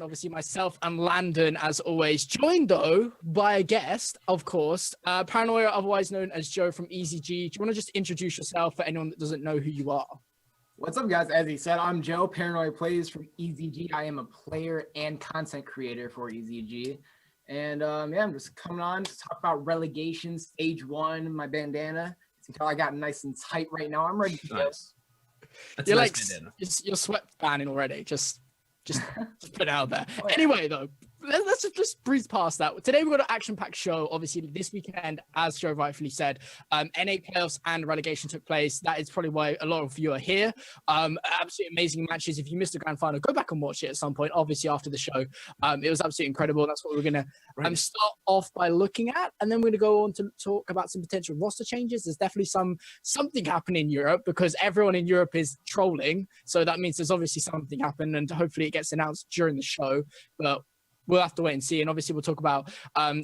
Obviously, myself and Landon, as always, joined though by a guest, of course, Paranoia, otherwise known as Joe from EZG. Do you want to just introduce yourself for anyone that doesn't know who you are? What's up, guys? As he said, I'm Joe, Paranoia Plays from EZG. I am a player and content creator for EZG. And yeah, I'm just coming on to talk about Relegation Stage 1, my bandana. You can tell I got nice and tight right now. I'm ready to go. You're like, you're swept banning already. Just put it out there. Oh, yeah. Anyway, though, let's just breeze past that. Today, we've got an action-packed show. Obviously, this weekend, as Joe rightfully said, NA playoffs and relegation took place. That is probably why a lot of you are here. Absolutely amazing matches. If you missed the grand final, go back and watch it at some point, obviously, after the show. It was absolutely incredible. That's what we're going to start off by looking at. And then we're going to go on to talk about some potential roster changes. There's definitely something happening in Europe because everyone in Europe is trolling. So that means there's obviously something happened, and hopefully it gets announced during the show. But we'll have to wait and see. And obviously, we'll talk about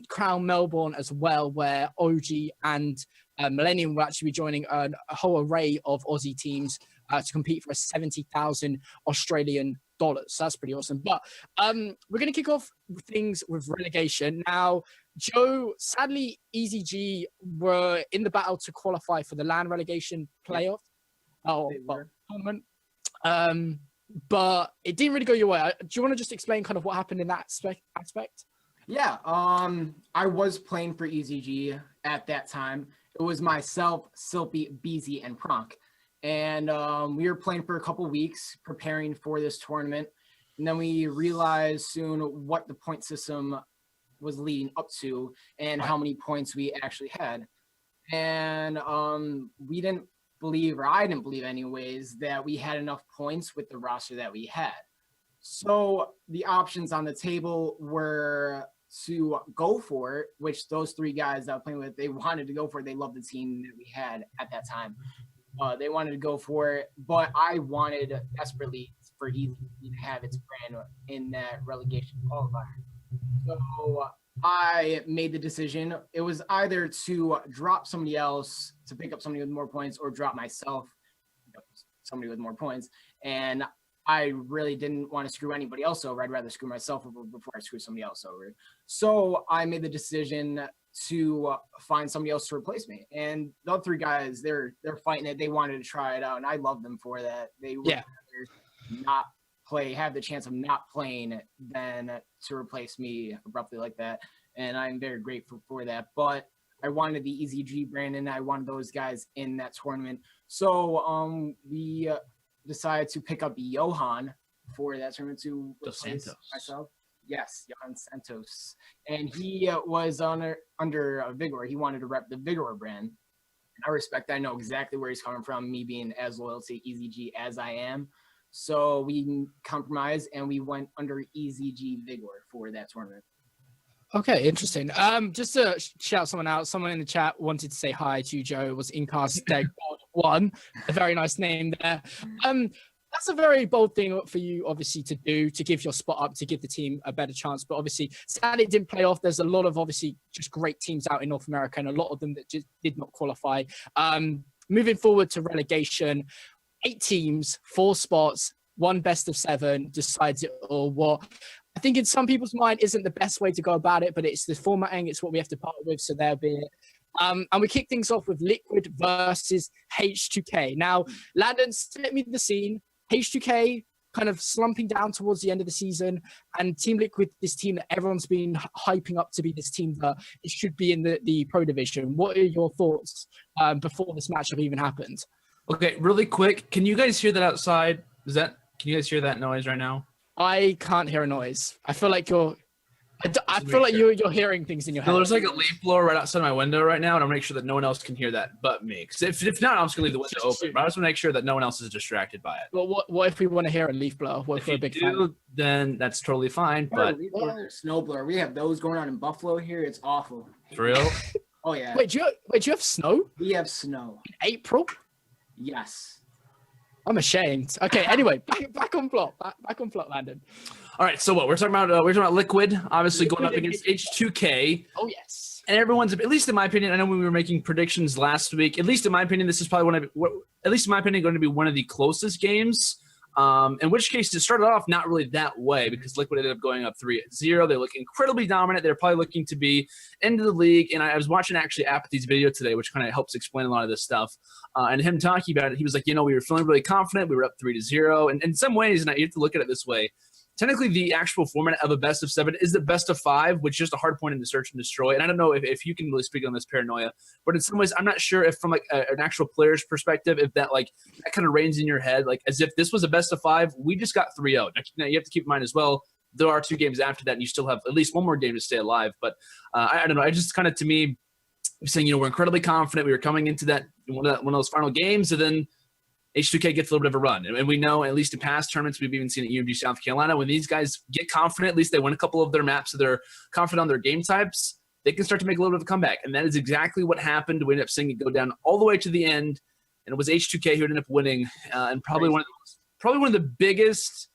Crown Melbourne as well, where OG and Millennium will actually be joining a whole array of Aussie teams to compete for a 70,000 Australian dollars. So that's pretty awesome. But we're going to kick off things with relegation. Now, Joe, sadly, EZG were in the battle to qualify for the LAN relegation playoff. But it didn't really go your way. Do you want to just explain kind of what happened in that aspect? Yeah, I was playing for EZG at that time. It was myself, Silpy, Beezy, and Pronk. And we were playing for a couple weeks, preparing for this tournament. And then we realized soon what the point system was leading up to and how many points we actually had. And we didn't believe, or I didn't believe anyways, that we had enough points with the roster that we had. So the options on the table were to go for it, which those three guys that I was playing with, they wanted to go for it. They loved the team that we had at that time. They wanted to go for it, but I wanted desperately for EZG to have its brand in that relegation qualifier. So I made the decision. It was either to drop somebody else to pick up somebody with more points or drop myself, somebody with more points. And I really didn't want to screw anybody else over. I'd rather screw myself over before I screw somebody else over. So I made the decision to find somebody else to replace me. And the other three guys, they're fighting it. They wanted to try it out, and I love them for that. They would rather not have the chance of not playing than to replace me abruptly like that. And I'm very grateful for that. But I wanted the EZG brand, and I wanted those guys in that tournament. So we decided to pick up Johan for that tournament to replace myself. Yes, Johan Santos. And he was under Vigor. He wanted to rep the Vigor brand. And I respect that. I know exactly where he's coming from, me being as loyal to EZG as I am. So we compromised, and we went under EZG Vigor for that tournament. Okay, interesting. Just to shout someone out, someone in the chat wanted to say hi to Joe. It was Incast1, a very nice name there. That's a very bold thing for you, obviously, to do, to give your spot up, to give the team a better chance. But obviously, sadly, it didn't play off. There's a lot of, obviously, just great teams out in North America, and a lot of them that just did not qualify. Moving forward to relegation, 8 teams, 4 spots, 1 best of 7 decides it all. What I think in some people's mind isn't the best way to go about it, but it's the formatting, it's what we have to part with, so there be it. And we kick things off with Liquid versus H2K. Now, Landon, set me the scene. H2K kind of slumping down towards the end of the season, and Team Liquid, this team that everyone's been hyping up to be this team that it should be in the Pro Division. What are your thoughts before this matchup even happened? Okay, really quick, can you guys hear that outside? Can you guys hear that noise right now? I can't hear a noise. I feel like you're hearing things in your head. No, there's like a leaf blower right outside my window right now, and I'm make sure that no one else can hear that but me. Because if not, I'm just gonna leave the window open. But I just want to make sure that no one else is distracted by it. Well, what if we want to hear a leaf blower? What if we're a big fan? Then that's totally fine. But snow blower, we have those going on in Buffalo here. It's awful. For real? Oh yeah. Wait, do you have snow? We have snow. In April? Yes. I'm ashamed. Okay, anyway, back on plot. Back on plot, Landon. All right, so what we're talking about Liquid, obviously going up against H2K. Oh yes. And everyone's, at least in my opinion, I know when we were making predictions last week, at least in my opinion, this is probably going to be one of the closest games. In which case it started off not really that way because Liquid ended up going up 3-0. They look incredibly dominant. They're probably looking to be into the league. And I was watching actually Apathy's video today, which kind of helps explain a lot of this stuff. And him talking about it, he was like, we were feeling really confident. We were up 3-0. And in some ways, and you have to look at it this way, technically, the actual format of a best of 7 is the best of 5, which is just a hard point in the search and destroy. And I don't know if you can really speak on this, Paranoia, but in some ways, I'm not sure if from like an actual player's perspective, if that that kind of reigns in your head, like as if this was a best of 5, we just got 3-0. Now, you have to keep in mind as well, there are 2 games after that, and you still have at least one more game to stay alive. But I don't know. I just kind of, to me, saying, we're incredibly confident. We were coming into that one of those final games, and then H2K gets a little bit of a run. And we know, at least in past tournaments, we've even seen at UMG South Carolina, when these guys get confident, at least they win a couple of their maps, so they're confident on their game types, they can start to make a little bit of a comeback. And that is exactly what happened. We ended up seeing it go down all the way to the end, and it was H2K who ended up winning. And probably one of the biggest,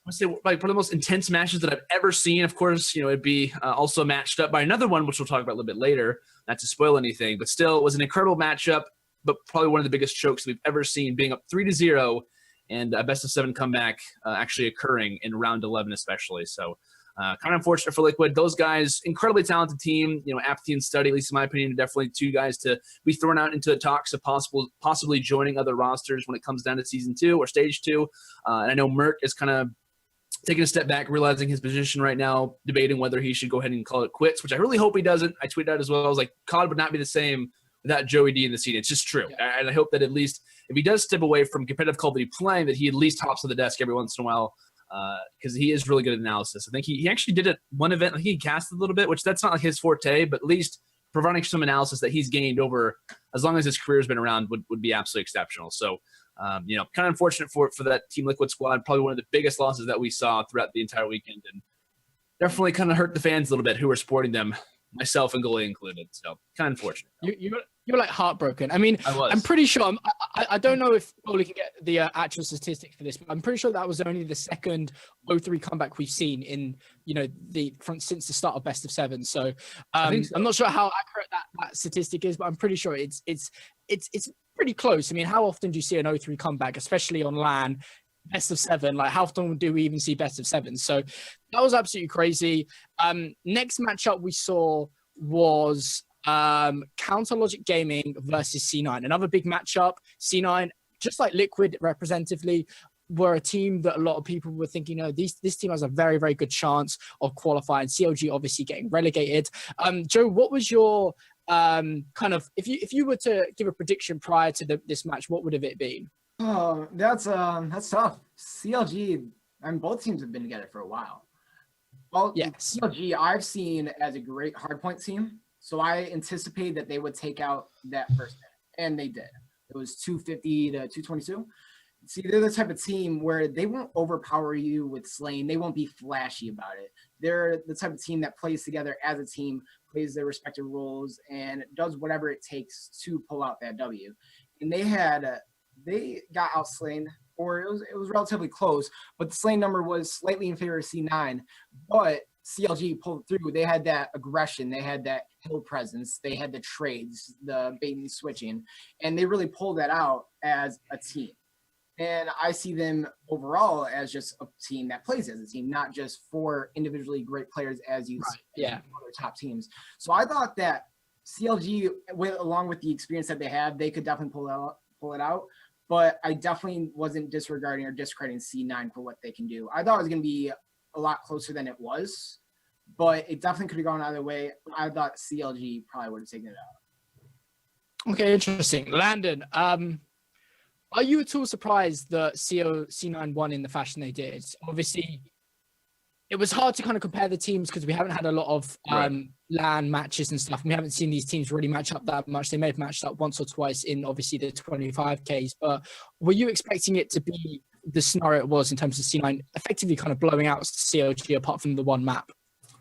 I would say, like one of the most intense matches that I've ever seen. Of course, it'd be also matched up by another one, which we'll talk about a little bit later, not to spoil anything, but still, it was an incredible matchup. But probably one of the biggest chokes we've ever seen, being up 3-0 and a best of 7 comeback actually occurring in round 11 especially. So kind of unfortunate for Liquid. Those guys, incredibly talented team, Apathy and Study, at least in my opinion, definitely 2 guys to be thrown out into the talks of possibly joining other rosters when it comes down to Season 2 or Stage 2. And I know Merc is kind of taking a step back, realizing his position right now, debating whether he should go ahead and call it quits, which I really hope he doesn't. I tweeted out as well. I was like, COD would not be the same without Joey D in the scene. It's just true. Yeah. And I hope that at least if he does step away from competitive Call of Duty playing, that he at least hops on the desk every once in a while, because he is really good at analysis. I think he actually did it one event. I think he casted a little bit, which that's not like his forte, but at least providing some analysis that he's gained over as long as his career has been around would be absolutely exceptional. So, kind of unfortunate for that Team Liquid squad. Probably one of the biggest losses that we saw throughout the entire weekend, and definitely kind of hurt the fans a little bit who were supporting them, myself and Goalie included. So kind of unfortunate. You're like heartbroken. I mean, I'm pretty sure. I don't know if Goalie can get the actual statistics for this, but I'm pretty sure that was only the second 0-3 comeback we've seen in the front since the start of best of 7. So, I'm not sure how accurate that statistic is, but I'm pretty sure it's pretty close. I mean, how often do you see an 0-3 comeback, especially on LAN? Best of 7, like how often do we even see best of 7? So that was absolutely crazy. Next matchup we saw was Counter Logic Gaming versus C9. Another big matchup. C9, just like Liquid representatively, were a team that a lot of people were thinking, this team has a very, very good chance of qualifying. CLG obviously getting relegated. Joe, what was your kind of, if you were to give a prediction prior to this match, what would have it been? Oh, that's tough. CLG, both teams have been together for a while. Well, yes. CLG I've seen as a great hardpoint team, so I anticipated that they would take out that first minute, and they did. It was 250 to 222. See, they're the type of team where they won't overpower you with slaying. They won't be flashy about it. They're the type of team that plays together as a team, plays their respective roles, and does whatever it takes to pull out that W. And they got outslain, or it was relatively close, but the slain number was slightly in favor of C9. But CLG pulled through. They had that aggression, they had that hill presence, they had the trades, the bait and switching, and they really pulled that out as a team. And I see them overall as just a team that plays as a team, not just 4 individually great players as you see other top teams. So I thought that CLG, along with the experience that they had, they could definitely pull it out. But I definitely wasn't disregarding or discrediting C9 for what they can do. I thought it was going to be a lot closer than it was, but it definitely could have gone either way. I thought CLG probably would have taken it out. Okay, interesting. Landon, are you at all surprised that C9 won in the fashion they did? Obviously, it was hard to kind of compare the teams because we haven't had a lot of LAN matches and stuff. We haven't seen these teams really match up that much. They may have matched up once or twice in obviously the 25Ks, but were you expecting it to be the scenario it was in terms of C9 effectively kind of blowing out CLG apart from the one map?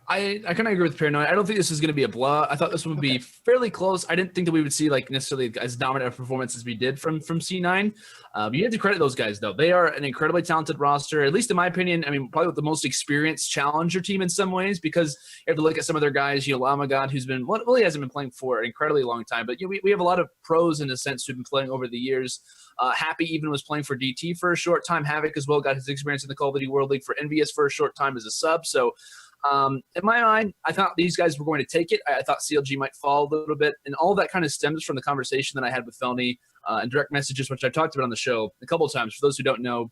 I kind of agree with Paranoid. I don't think this is going to be a blowout. I thought this one would be fairly close. I didn't think that we would see like necessarily as dominant a performance as we did from C9. But you have to credit those guys though. They are an incredibly talented roster, at least in my opinion. I mean, probably the most experienced challenger team in some ways, because you have to look at some of their guys. You know, Lamagod, who's been he hasn't been playing for an incredibly long time, but you know, we have a lot of pros in a sense who've been playing over the years. Happy even was playing for DT for a short time. Havoc as well got his experience in the Call of Duty World League for Envious for a short time as a sub. So. In my mind, I thought these guys were going to take it. I thought CLG might fall a little bit, and all that kind of stems from the conversation that I had with Felny and direct messages, which I've talked about on the show a couple of times. For those who don't know,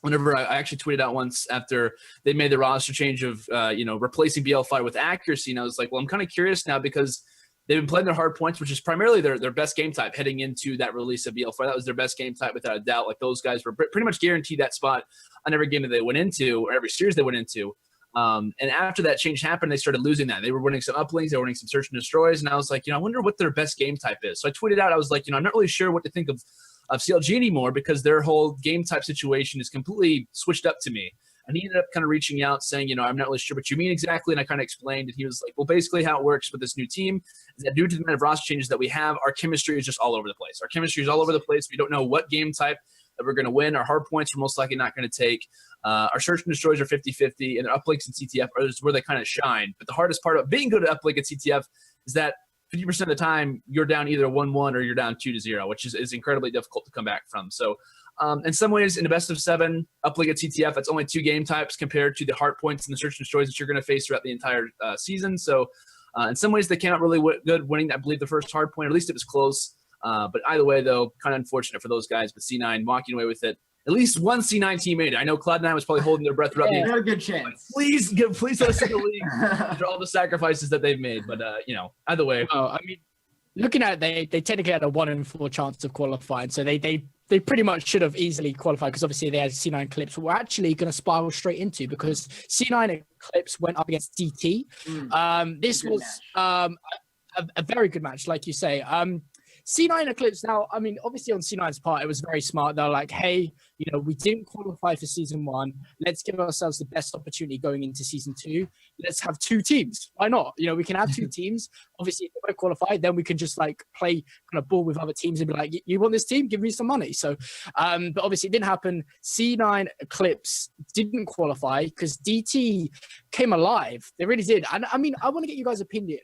whenever I actually tweeted out once after they made the roster change of replacing BL5 with accuracy, and I was like, well, I'm kind of curious now because they've been playing their hard points, which is primarily their best game type heading into that release of BL4. That was their best game type without a doubt. Like those guys were pretty much guaranteed that spot on every game that they went into or every series they went into. And after that change happened, they started losing that. They were winning some uplinks, they were winning some search and destroys, and I was like, I wonder what their best game type is. So I tweeted out, I was like, I'm not really sure what to think of CLG anymore because their whole game type situation is completely switched up to me. And he ended up kind of reaching out saying, I'm not really sure what you mean exactly. And I kind of explained, and he was like, well, basically how it works with this new team is that due to the amount of roster changes that we have, our chemistry is just all over the place. Our chemistry is all over the place. We don't know what game type that we're going to win. Our hard points we're most likely not going to take. Our search and destroys are 50-50, and their uplinks and CTF are where they kind of shine. But the hardest part of being good at uplink and CTF is that 50% of the time you're down either 1-1 or you're down 2-0, which is incredibly difficult to come back from. So in some ways, in the best of 7, uplink and CTF, that's only 2 game types compared to the hard points and the search and destroys that you're going to face throughout the entire season. So in some ways, they came out really good winning, I believe, the first hard point. At least it was close. But either way, though, kind of unfortunate for those guys. But C9 walking away with it. At least one C9 teammate. I know Cloud9 was probably holding their breath throughout the entire. A good chance. Please let us in the league after all the sacrifices that they've made. But either way. I mean, looking at it, they technically had a 1 in 4 chance of qualifying, so they pretty much should have easily qualified because obviously they had C9 Eclipse. We're actually going to spiral straight into because C9 Eclipse went up against DT. This was a very good match, like you say. C9 Eclipse, now, I mean, obviously on C9's part, it was very smart. They're like, hey, we didn't qualify for season 1. Let's give ourselves the best opportunity going into season 2. Let's have 2 teams. Why not? We can have 2 teams. Obviously, if they don't qualify, then we can just like play kind of ball with other teams and be like, you want this team? Give me some money. So, but obviously it didn't happen. C9 Eclipse didn't qualify because DT came alive. They really did. And I mean, I want to get you guys' opinion.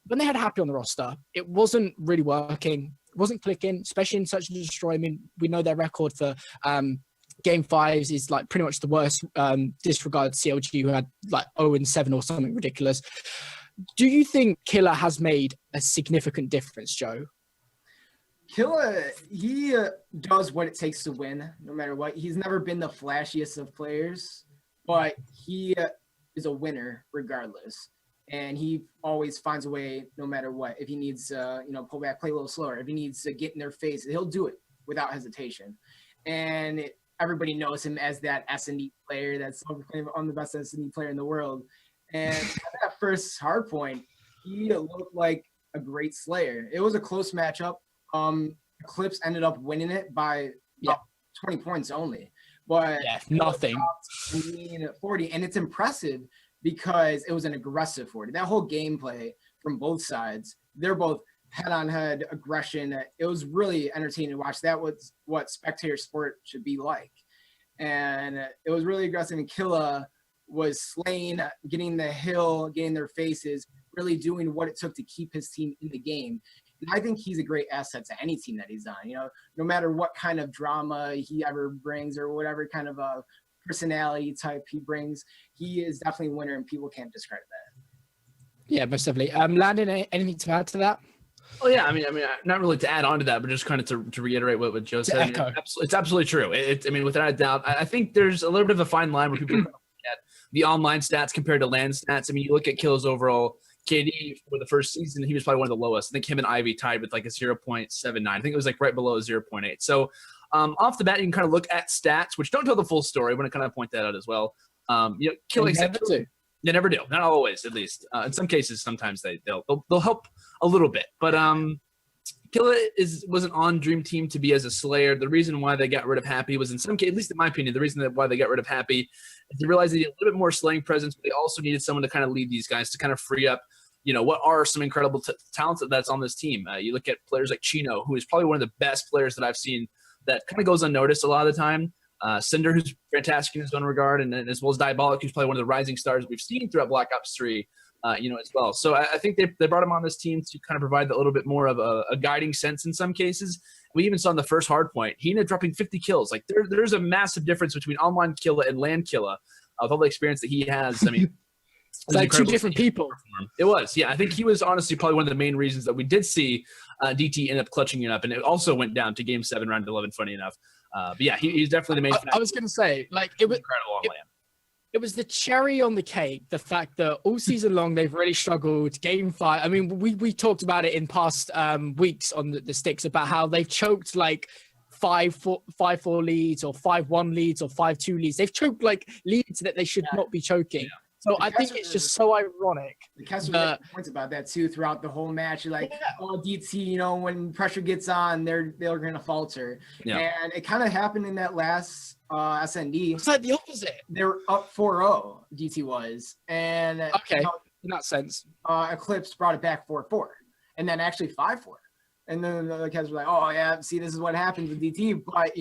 When they had Happy on the roster, it wasn't really working. It wasn't clicking, especially in Search and Destroy. I mean, we know their record for Game 5s is like pretty much the worst, disregard CLG, who had like 0-7 or something ridiculous. Do you think Killer has made a significant difference, Joe? Killer, he does what it takes to win, no matter what. He's never been the flashiest of players, but he is a winner regardless. And he always finds a way, no matter what. If he needs to, pull back, play a little slower. If he needs to get in their face, he'll do it without hesitation. And everybody knows him as that S&D player that's on the best S&D player in the world. And at that first hard point, he looked like a great Slayer. It was a close matchup. Eclipse ended up winning it by 20 points only. But nothing. 40, and it's impressive because it was an aggressive 40. That whole gameplay from both sides, they're both head-on-head aggression. It was really entertaining to watch. That was what spectator sport should be like. And it was really aggressive, and Killa was slaying, getting the hill, getting their faces, really doing what it took to keep his team in the game. And I think he's a great asset to any team that he's on. No matter what kind of drama he ever brings or whatever kind of a personality type he brings, he is definitely a winner, and people can't discredit that. Yeah, most definitely. Landon, anything to add to that? Oh yeah, I mean, not really to add on to that, but just kind of to reiterate what Joe said. It's absolutely true. I mean, without a doubt, I think there's a little bit of a fine line where people look at the online stats compared to LAN stats. I mean, you look at Kill's overall KD for the first season, he was probably one of the lowest. I think him and Ivy tied with like a 0.79. I think it was like right below 0.8. So off the bat, you can kind of look at stats, which don't tell the full story. I want to kind of point that out as well. Killing they never do. Not always, at least. In some cases, sometimes they'll help a little bit. But Killa wasn't on Dream Team to be as a Slayer. The reason why they got rid of Happy was, in some case, at least in my opinion, the reason why they got rid of Happy They realized they needed a little bit more slaying presence, but they also needed someone to kind of lead these guys to kind of free up, what are some incredible talents that's on this team. You look at players like Chino, who is probably one of the best players that I've seen that kind of goes unnoticed a lot of the time. Cinder, who's fantastic in his own regard, and as well as Diabolic, who's probably one of the rising stars we've seen throughout Black Ops 3, as well. So I think they brought him on this team to kind of provide a little bit more of a guiding sense in some cases. We even saw in the first hard point, he ended up dropping 50 kills. Like there's a massive difference between online killer and land killer with all the experience that he has. I mean, it's like two different people. It was, yeah. I think he was honestly probably one of the main reasons that we did see DT end up clutching it up, and it also went down to Game 7, round 11. Funny enough, but yeah, he's definitely the main. I was gonna say, like, it was incredible on land. It was the cherry on the cake, the fact that all season long they've really struggled. Game 5, I mean, we talked about it in past weeks on the Sticks about how they've choked like 5-4 leads or 5-1 leads or 5-2 leads. They've choked like leads that they should not be choking. Yeah. So I think it's just so ironic. The Kessler made points about that too throughout the whole match. You're like, oh, DT, when pressure gets on, they're going to falter. Yeah. And it kind of happened in that last SND. It's like the opposite. They were up 4-0, DT was. And okay, in that sense. Eclipse brought it back 4-4. And then actually 5-4. And then the Kessler were like, oh, yeah, see, this is what happens with DT. But,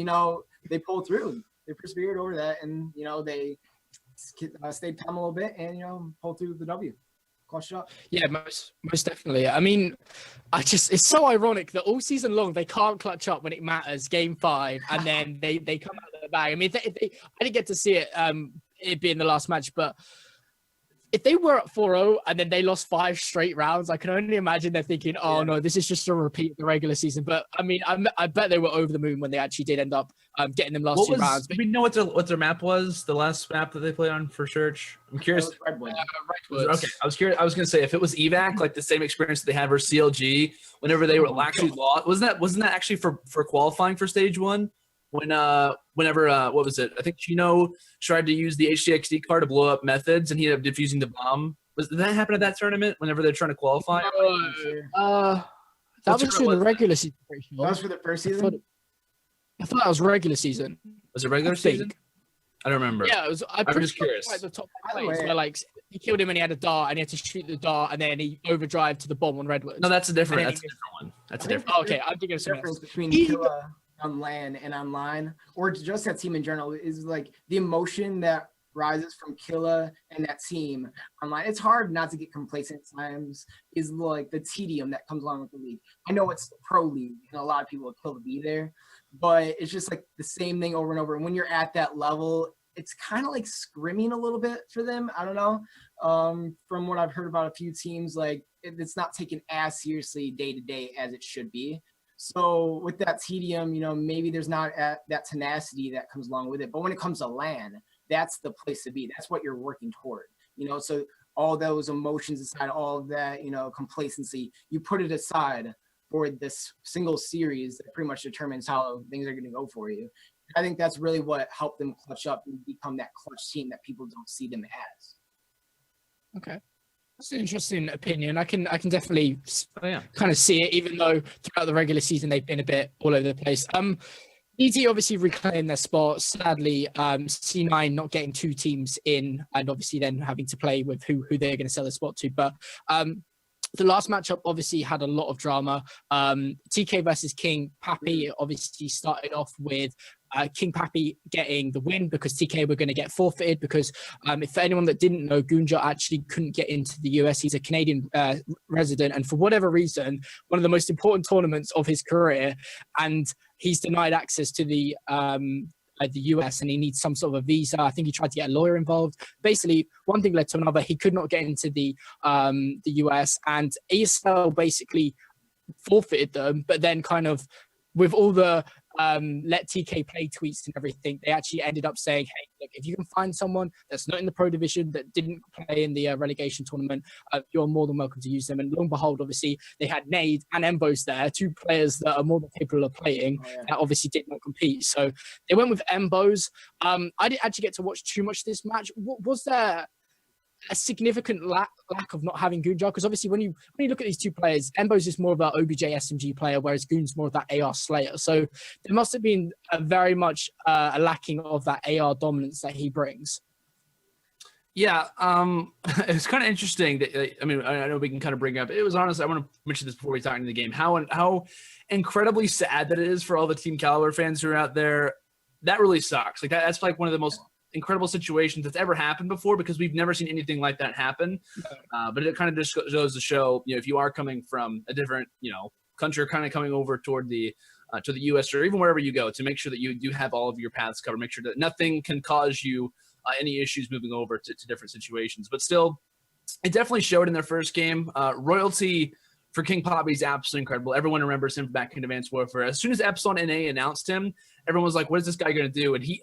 they pulled through. They persevered over that. And, they stayed calm a little bit and pulled through the W. Clutched up. Yeah, most definitely. I mean, it's so ironic that all season long they can't clutch up when it matters. Game 5, and then they come out of the bag. I mean, I didn't get to see it it being the last match, but if they were at 4-0 and then they lost 5 straight rounds, I can only imagine they're thinking, oh no, this is just a repeat of the regular season. But I mean, I bet they were over the moon when they actually did end up getting them last 2 rounds. Do we know what their map was? The last map that they played on for Search? I'm curious. Redwood. Okay, I was curious. I was gonna say if it was evac, like the same experience that they had versus CLG, whenever they were actually lost. Wasn't that actually for qualifying for stage 1? Whenever what was it? I think Chino tried to use the HDXD card to blow up methods, and he ended up defusing the bomb. Did that happen at that tournament? Whenever they're trying to qualify? That was for the regular season. That was for the first season. I thought that was regular season. Was it regular season? I don't remember. Yeah, it was. I'm just curious. Like the top plays where like he killed him and he had a dart and he had to shoot the dart and then he overdrive to the bomb on Redwood. No, that's a different one. That's a different. Okay, I'm thinking of something else. Between Killa on LAN and online, or just that team in general, is like the emotion that rises from Killa and that team online. It's hard not to get complacent at times. Is like the tedium that comes along with the league. I know it's the pro league and a lot of people would kill to be there, but it's just like the same thing over and over. And when you're at that level, it's kind of like scrimming a little bit for them. I don't know. From what I've heard about a few teams, like it's not taken as seriously day to day as it should be. So with that tedium, maybe there's not that tenacity that comes along with it. But when it comes to LAN, that's the place to be. That's what you're working toward. So all those emotions aside, all of that, complacency, you put it aside for this single series that pretty much determines how things are going to go for you. I think that's really what helped them clutch up and become that clutch team that people don't see them as. Okay. That's an interesting opinion. I can definitely kind of see it, even though throughout the regular season they've been a bit all over the place. ET obviously reclaimed their spot. Sadly, C9 not getting 2 teams in, and obviously then having to play with who they're going to sell the spot to. But the last matchup obviously had a lot of drama. TK versus King Pappy obviously started off with King Pappy getting the win because TK were going to get forfeited because if for anyone that didn't know, Gunja actually couldn't get into the US. He's a Canadian resident, and for whatever reason, one of the most important tournaments of his career, and he's denied access to the US, and he needs some sort of a visa. I think he tried to get a lawyer involved. Basically, one thing led to another. He could not get into the US, and ESL basically forfeited them. But then, kind of with all the let TK play tweets and everything, they actually ended up saying, hey, look, if you can find someone that's not in the pro division, that didn't play in the relegation tournament, you're more than welcome to use them. And lo and behold, obviously, they had Nade and Embos there, 2 players that are more than capable of playing, that obviously did not compete. So they went with Embos. I didn't actually get to watch too much of this match. Was there a significant lack of not having Goonjar? Because obviously when you look at these 2 players, Embos is more of that OBJ SMG player, whereas Goon's more of that AR Slayer. So there must have been a very much a lacking of that AR dominance that he brings. Yeah, it's kind of interesting that I mean, I know we can kind of bring up. It was honest. I want to mention this before we talk into the game. How incredibly sad that it is for all the Team Caliber fans who are out there. That really sucks. Like that's like one of the most incredible situations that's ever happened before, because we've never seen anything like that happen. But it kind of just goes to show, if you are coming from a different, country, kind of coming over toward the to the U.S. or even wherever you go, to make sure that you do have all of your paths covered. Make sure that nothing can cause you any issues moving over to different situations. But still, it definitely showed in their first game. Royalty for King Poppy is absolutely incredible. Everyone remembers him back in Advanced Warfare. As soon as Epsilon NA announced him, everyone was like, what is this guy going to do? And he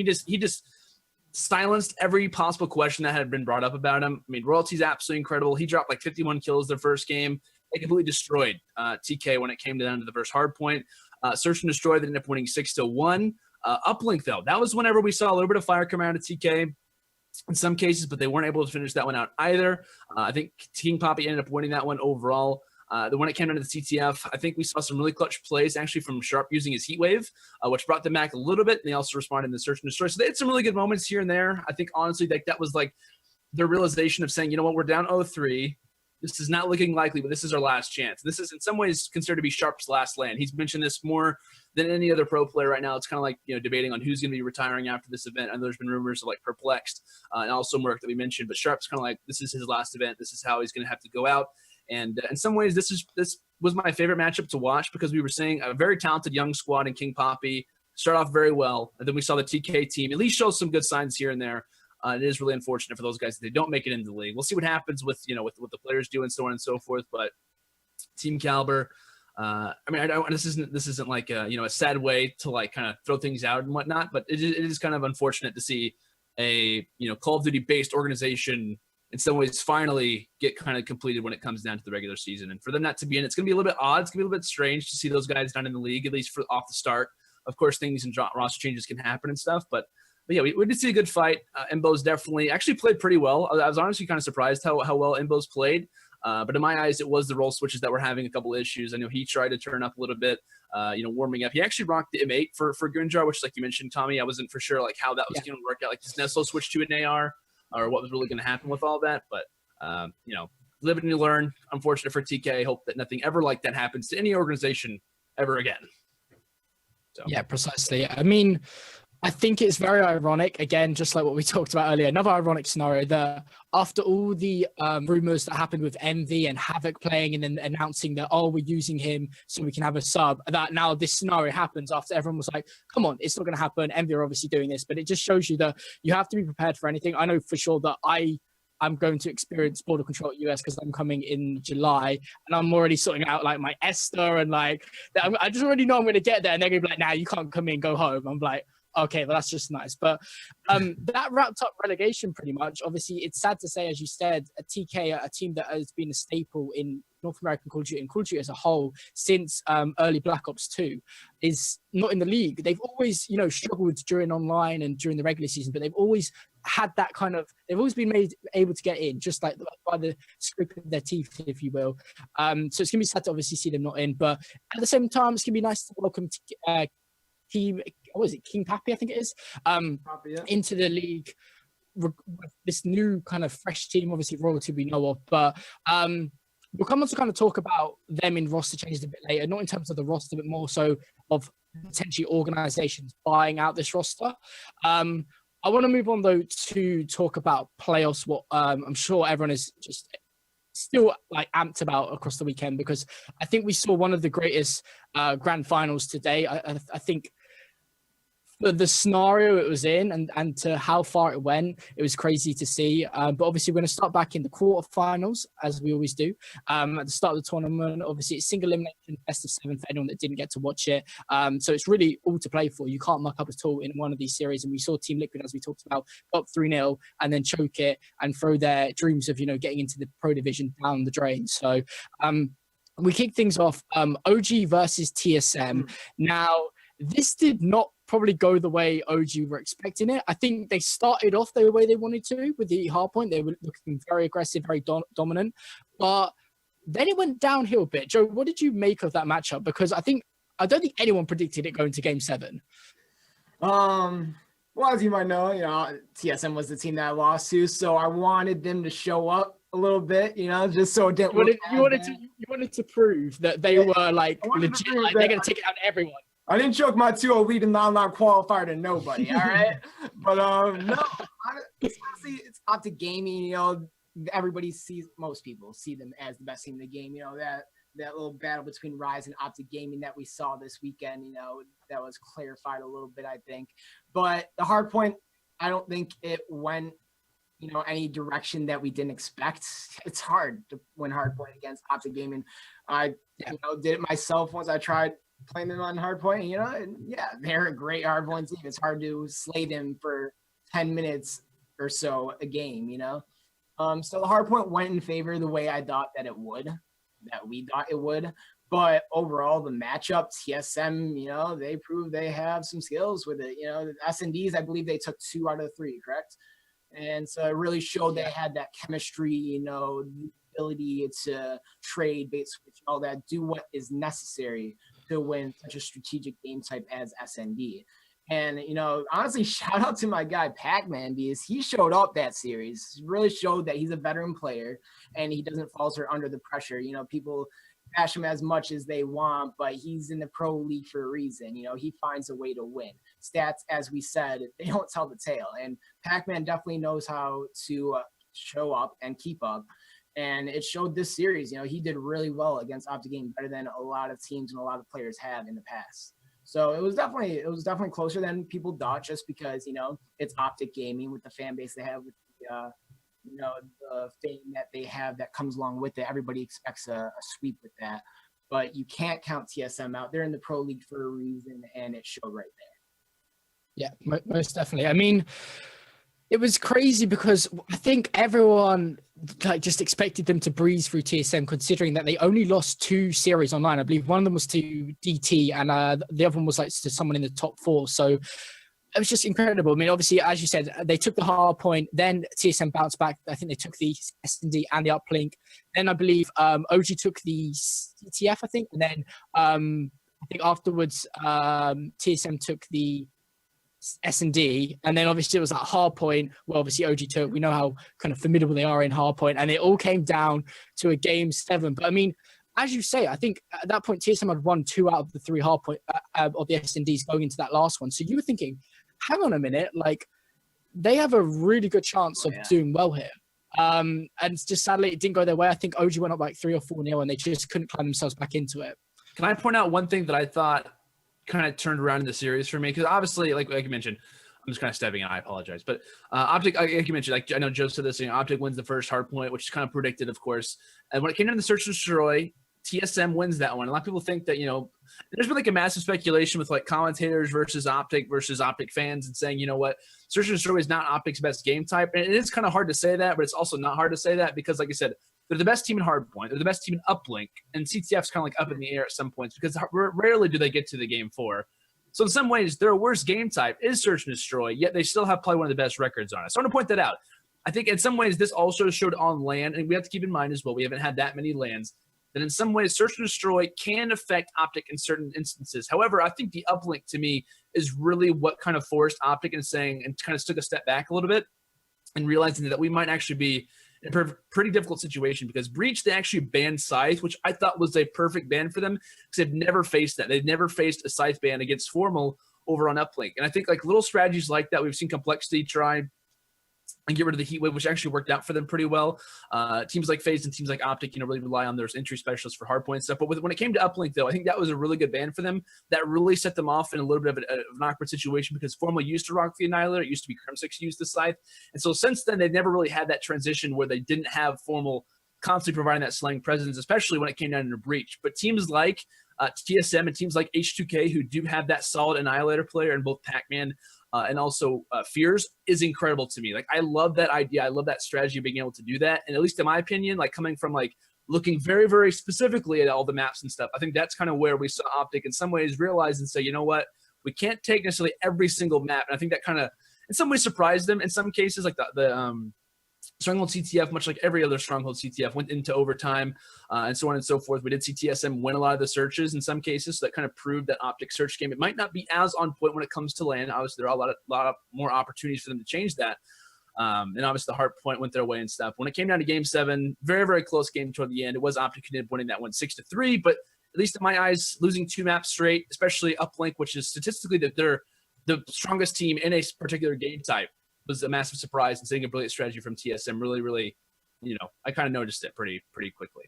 just silenced every possible question that had been brought up about him. I mean, Royalty's absolutely incredible. He dropped like 51 kills their first game. They completely destroyed TK when it came down to the first hard point. Search and Destroy, they ended up winning 6-1. Uplink, though, that was whenever we saw a little bit of fire come out of TK in some cases, but they weren't able to finish that one out either. I think King Poppy ended up winning that one overall. When it came down to the CTF, I think we saw some really clutch plays actually from Sharp using his Heat Wave, which brought them back a little bit, and they also responded in the Search and Destroy. So they had some really good moments here and there. I think, honestly, that was like their realization of saying, you know what, we're down 0-3. This is not looking likely, but this is our last chance. This is in some ways considered to be Sharp's last land. He's mentioned this more than any other pro player right now. It's kind of like, debating on who's going to be retiring after this event. And there's been rumors of like Perplexed and also Merc that we mentioned, but Sharp's kind of like, this is his last event. This is how he's going to have to go out. And in some ways, this was my favorite matchup to watch, because we were seeing a very talented young squad in King Poppy start off very well. And then we saw the TK team at least show some good signs here and there. It is really unfortunate for those guys that they don't make it into the league. We'll see what happens with what the players do and so on and so forth. But Team Caliber, I mean, this isn't like a sad way to like kind of throw things out and whatnot. But it is kind of unfortunate to see a Call of Duty based organization in some ways finally get kind of completed when it comes down to the regular season, and for them not to be in, it's going to be a little bit odd. It's going to be a little bit strange to see those guys not in the league, at least for off the start. Of course, things and roster changes can happen and stuff, but yeah, we did see a good fight. Embo's definitely actually played pretty well. I was honestly kind of surprised how well Embo's played. But in my eyes, it was the role switches that were having a couple issues. I know he tried to turn up a little bit, warming up. He actually rocked the M8 for Gunjar, which, like you mentioned, Tommy, I wasn't for sure like how that was going to work out. Like, does Nestle switch to an AR, or what was really going to happen with all that? But live and you learn. Unfortunate for TK. I hope that nothing ever like that happens to any organization ever again. So. Yeah, precisely. I mean, I think it's very ironic, again, just like what we talked about earlier, another ironic scenario that after all the rumors that happened with MV and Havoc playing and then announcing that, we're using him so we can have a sub, that now this scenario happens after everyone was like, come on, it's not going to happen. MV are obviously doing this, but it just shows you that you have to be prepared for anything. I know for sure that I'm going to experience border control at US because I'm coming in July, and I'm already sorting out like my Esther and like, I just already know I'm going to get there, and they're going to be like, nah, you can't come in, go home. I'm like, okay, well, that's just nice. But that wrapped up relegation pretty much. Obviously, it's sad to say, as you said, a TK, a team that has been a staple in North American Call of Duty and Call of Duty as a whole since early Black Ops 2, is not in the league. They've always, struggled during online and during the regular season, but they've always had that kind of, they've always been able to get in, just like by the scope of their teeth, if you will. So it's going to be sad to obviously see them not in, but at the same time, it's going to be nice to welcome team, what is it, King Poppy, I think it is, into the league with this new kind of fresh team, obviously Royalty we know of, but we'll come on to kind of talk about them in roster changes a bit later, not in terms of the roster, but more so of potentially organizations buying out this roster. I want to move on though to talk about playoffs, what I'm sure everyone is just still like amped about across the weekend, because I think we saw one of the greatest grand finals today. I think for the scenario it was in and to how far it went, it was crazy to see. But obviously, we're going to start back in the quarterfinals, as we always do. At the start of the tournament, obviously, it's single elimination, best of 7 for anyone that didn't get to watch it. So it's really all to play for. You can't muck up at all in one of these series. And we saw Team Liquid, as we talked about, up 3-0 and then choke it and throw their dreams of, getting into the pro division down the drain. So we kick things off. OG versus TSM. Now, this did not probably go the way OG were expecting it. I think they started off the way they wanted to with the hard point. They were looking very aggressive, very dominant. But then it went downhill a bit. Joe, what did you make of that matchup? Because I don't think anyone predicted it going to Game 7. Well, Well, as you might know, TSM was the team that I lost to, so I wanted them to show up a little bit, just so it didn't. You wanted to prove that they were like legit, like they're gonna take it out to everyone. I didn't choke my 2-0 lead in the online qualifier to nobody, all right? But no, honestly, it's Optic Gaming. Most people see them as the best team in the game. That little battle between Rise and Optic Gaming that we saw this weekend, that was clarified a little bit, I think. But the hardpoint, I don't think it went, any direction that we didn't expect. It's hard to win hardpoint against Optic Gaming. I, did it myself once I tried playing them on hardpoint, and they're a great hardpoint team. It's hard to slay them for 10 minutes or so a game, So the hardpoint went in favor the way I thought that we thought it would. But overall, the matchup, TSM, they proved they have some skills with it. The S&Ds, I believe they took 2 out of 3, correct? And so it really showed they had that chemistry, the ability to trade, bait switch, all that, do what is necessary to win such a strategic game type as S&D. And, honestly, shout out to my guy Pac-Man, because he showed up that series. He really showed that he's a veteran player and he doesn't falter under the pressure. People bash him as much as they want, but he's in the pro league for a reason. He finds a way to win. Stats, as we said, they don't tell the tale. And Pac-Man definitely knows how to show up and keep up. And it showed this series. He did really well against Optic Gaming, better than a lot of teams and a lot of players have in the past. So it was definitely closer than people thought, just because, it's Optic Gaming with the fan base they have, with the, the fame that they have that comes along with it. Everybody expects a sweep with that. But you can't count TSM out. They're in the pro league for a reason, and it showed right there. Yeah, most definitely. I mean, it was crazy because I think everyone just expected them to breeze through TSM, considering that they only lost 2 series online. I believe one of them was to DT and the other one was to someone in the top 4. So it was just incredible. I mean, obviously, as you said, they took the hard point, then TSM bounced back. I think they took the S&D and the uplink. Then I believe OG took the CTF, I think. And then I think afterwards, TSM took the S&D, and then obviously it was that hard point where obviously OG took. We know how kind of formidable they are in hard point, and it all came down to a game 7. But I mean, as you say, I think at that point TSM had won 2 out of the 3 hard point of the S&Ds going into that last one. So you were thinking, hang on a minute, they have a really good chance of doing well here. And just sadly it didn't go their way. I think OG went up 3 or 4-0, and they just couldn't climb themselves back into it. Can I point out one thing that I thought kind of turned around in the series for me? Because obviously, like you mentioned, I'm just kind of stepping in, I apologize, but Optic, like you mentioned, I know Joe said this, Optic wins the first hard point, which is kind of predicted, of course. And when it came down to the search and destroy, TSM wins that one. A lot of people think that, there's been a massive speculation with commentators versus Optic fans, and saying, search and destroy is not Optic's best game type. And it is kind of hard to say that, but it's also not hard to say that because, like I said, they're the best team in hardpoint. They're the best team in uplink, and CTF's kind of up in the air at some points because rarely do they get to the game 4. So in some ways, their worst game type is search and destroy, yet they still have probably one of the best records on it. So I want to point that out. I think in some ways this also showed on LAN, and we have to keep in mind as well, we haven't had that many LANs, that in some ways search and destroy can affect Optic in certain instances. However, I think the uplink to me is really what kind of forced Optic and kind of took a step back a little bit and realizing that we might actually be in a pretty difficult situation, because Breach, they actually banned Scythe, which I thought was a perfect ban for them because they've never faced that. They've never faced a Scythe ban against Formal over on uplink. And I think little strategies like that, we've seen Complexity try and get rid of the heat wave, which actually worked out for them pretty well. Teams like FaZe and teams like Optic, really rely on their entry specialists for hardpoint stuff. But when it came to uplink, though, I think that was a really good ban for them. That really set them off in a little bit of an awkward situation because Formal used to rock the Annihilator. It used to be Crimsix used the Scythe. And so since then, they've never really had that transition where they didn't have Formal constantly providing that slaying presence, especially when it came down to Breach. But teams like TSM and teams like H2K, who do have that solid Annihilator player in both Pac-Man and also Fears, is incredible to me. I love that idea. I love that strategy of being able to do that. And at least in my opinion, coming from looking very, very specifically at all the maps and stuff, I think that's kind of where we saw Optic in some ways realize and say, you know what, we can't take necessarily every single map. And I think that kind of in some ways surprised them. In some cases, Stronghold CTF, much like every other Stronghold CTF, went into overtime and so on and so forth. We did see TSM win a lot of the searches in some cases, so that kind of proved that Optic search game. It might not be as on point when it comes to LAN. Obviously, there are a lot of more opportunities for them to change that. And obviously, the hard point went their way and stuff. When it came down to Game 7, very, very close game toward the end. It was Optic who ended up winning that one 6-3, but at least in my eyes, losing 2 maps straight, especially Uplink, which is statistically that they're the strongest team in a particular game type, was a massive surprise, and seeing a brilliant strategy from TSM really, really, I kind of noticed it pretty quickly.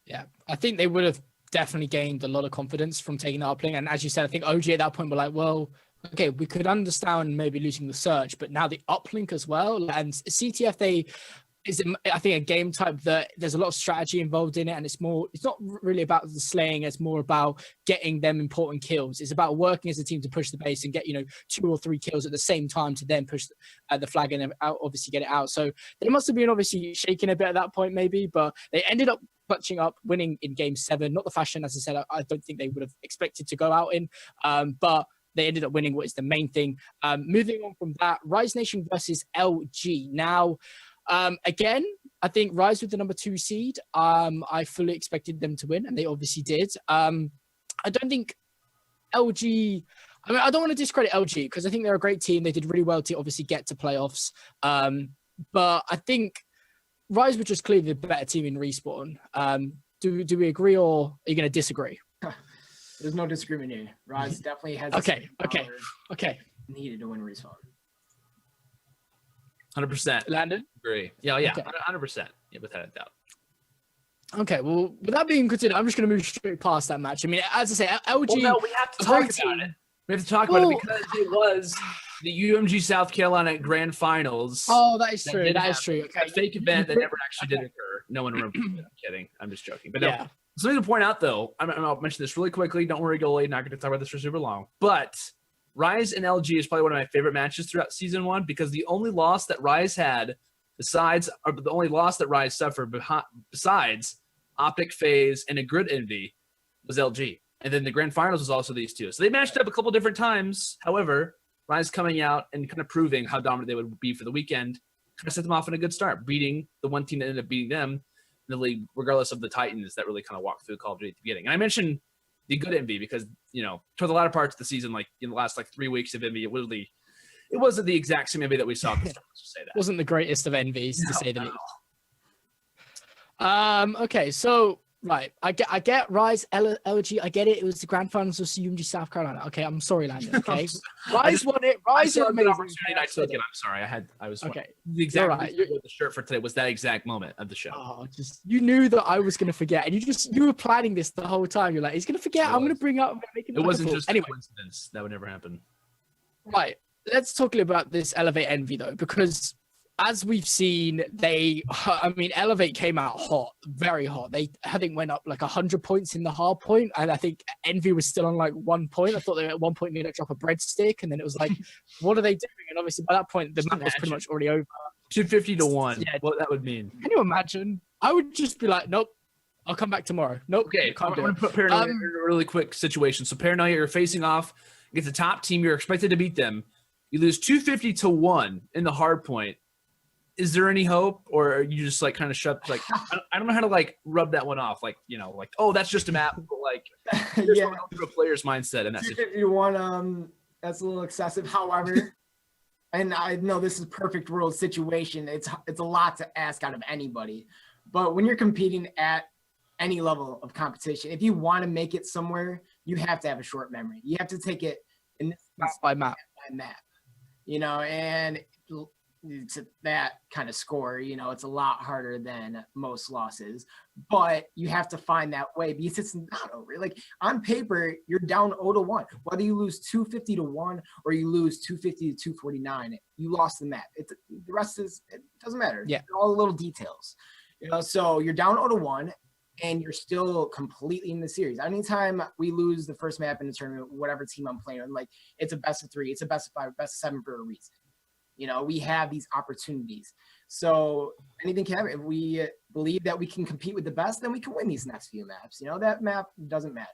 Yeah, I think they would have definitely gained a lot of confidence from taking the uplink. And as you said, I think OG at that point were like, well, okay, we could understand maybe losing the search, but now the uplink as well. And CTF, is, I think, a game type that there's a lot of strategy involved in it, and it's not really about the slaying, it's more about getting them important kills. It's about working as a team to push the base and get 2 or 3 kills at the same time to then push the flag and obviously get it out. So they must have been obviously shaking a bit at that point maybe, but they ended up clutching up, winning in Game 7. Not the fashion, as I said, I don't think they would have expected to go out in, but they ended up winning, what is the main thing. Moving on from that, Rise Nation versus LG. Now, again, I think Rise with the number 2 seed. I fully expected them to win, and they obviously did. I don't think LG. I mean, I don't want to discredit LG because I think they're a great team. They did really well to obviously get to playoffs. But I think Rise were just clearly the better team in Respawn. Do we agree, or are you going to disagree? There's no disagreement here. Rise definitely has okay. Needed to win Respawn. 100%. Landon? Agree. Yeah, Okay. 100%. Yeah, without a doubt. Okay, well, with that being considered, I'm just going to move straight past that match. I mean, as I say, LG... Well, no, we have to talk about it. We have to talk about it because it was the UMG South Carolina Grand Finals. Oh, that is true. That is true. Okay. A fake event that never actually did occur. No one remembers it. I'm kidding. I'm just joking. But no, something to point out, though, I'll mention this really quickly. Don't worry, Goalie. Not going to talk about this for super long. But Rise and LG is probably one of my favorite matches throughout Season 1 because the only loss that Rise had the only loss that Rise suffered besides Optic, FaZe, and a Grid Envy was LG. And then the Grand Finals was also these two. So they matched up a couple different times. However, Rise coming out and kind of proving how dominant they would be for the weekend kind of set them off on a good start, beating the one team that ended up beating them in the league, regardless of the Titans that really kind of walked through Call of Duty at the beginning. And I mentioned the good Envy because, toward the latter parts of the season, like in the last 3 weeks of Envy, it wasn't the exact same Envy that we saw at the start, let's just say that. Wasn't the greatest of Envies, to say the least. Okay, so right, I get Rise, LG, I get it. It was the Grand Finals of UMG South Carolina. Okay, I'm sorry, Landon. Okay, Rise won it. Rise is amazing. I took it. I'm sorry. I was okay. The exact right. The shirt for today was that exact moment of the show. Oh, you knew that I was gonna forget, and you were planning this the whole time. You're like, he's gonna forget. I'm gonna bring up. It wasn't just a coincidence. That would never happen. Right. Let's talk a little about this Elevate Envy though, because as we've seen, Elevate came out hot, very hot. They, I think, went up 100 points in the hard point, and I think Envy was still on 1 point. I thought they at one point needed to drop a breadstick, and then it was like, what are they doing? And obviously by that point, the map was pretty much already over. 250 to 1. Yeah, what that would mean? Can you imagine? I would just be like, nope, I'll come back tomorrow. Nope. Okay, I'm going to put Paranoia in a really quick situation. So Paranoia, you're facing off against the top team. You're expected to beat them. You lose 250 to 1 in the hard point. Is there any hope, or are you just kind of shut? I don't know how to rub that one off. Oh, that's just a map. But through a player's mindset, and that's if you want, that's a little excessive. However, and I know this is a perfect world situation. It's a lot to ask out of anybody, but when you're competing at any level of competition, if you want to make it somewhere, you have to have a short memory. You have to take it in by map, and to that kind of score, it's a lot harder than most losses, but you have to find that way because it's not over. On paper, you're down 0-1. Whether you lose 250 to 1 or you lose 250 to 249, you lost the map. The rest it doesn't matter. Yeah, all the little details. So you're down 0-1 and you're still completely in the series. Anytime we lose the first map in the tournament, whatever team I'm playing on, it's a best of 3, it's a best of 5, best of 7 for a reason. We have these opportunities. So anything can happen. If we believe that we can compete with the best, then we can win these next few maps. That map doesn't matter.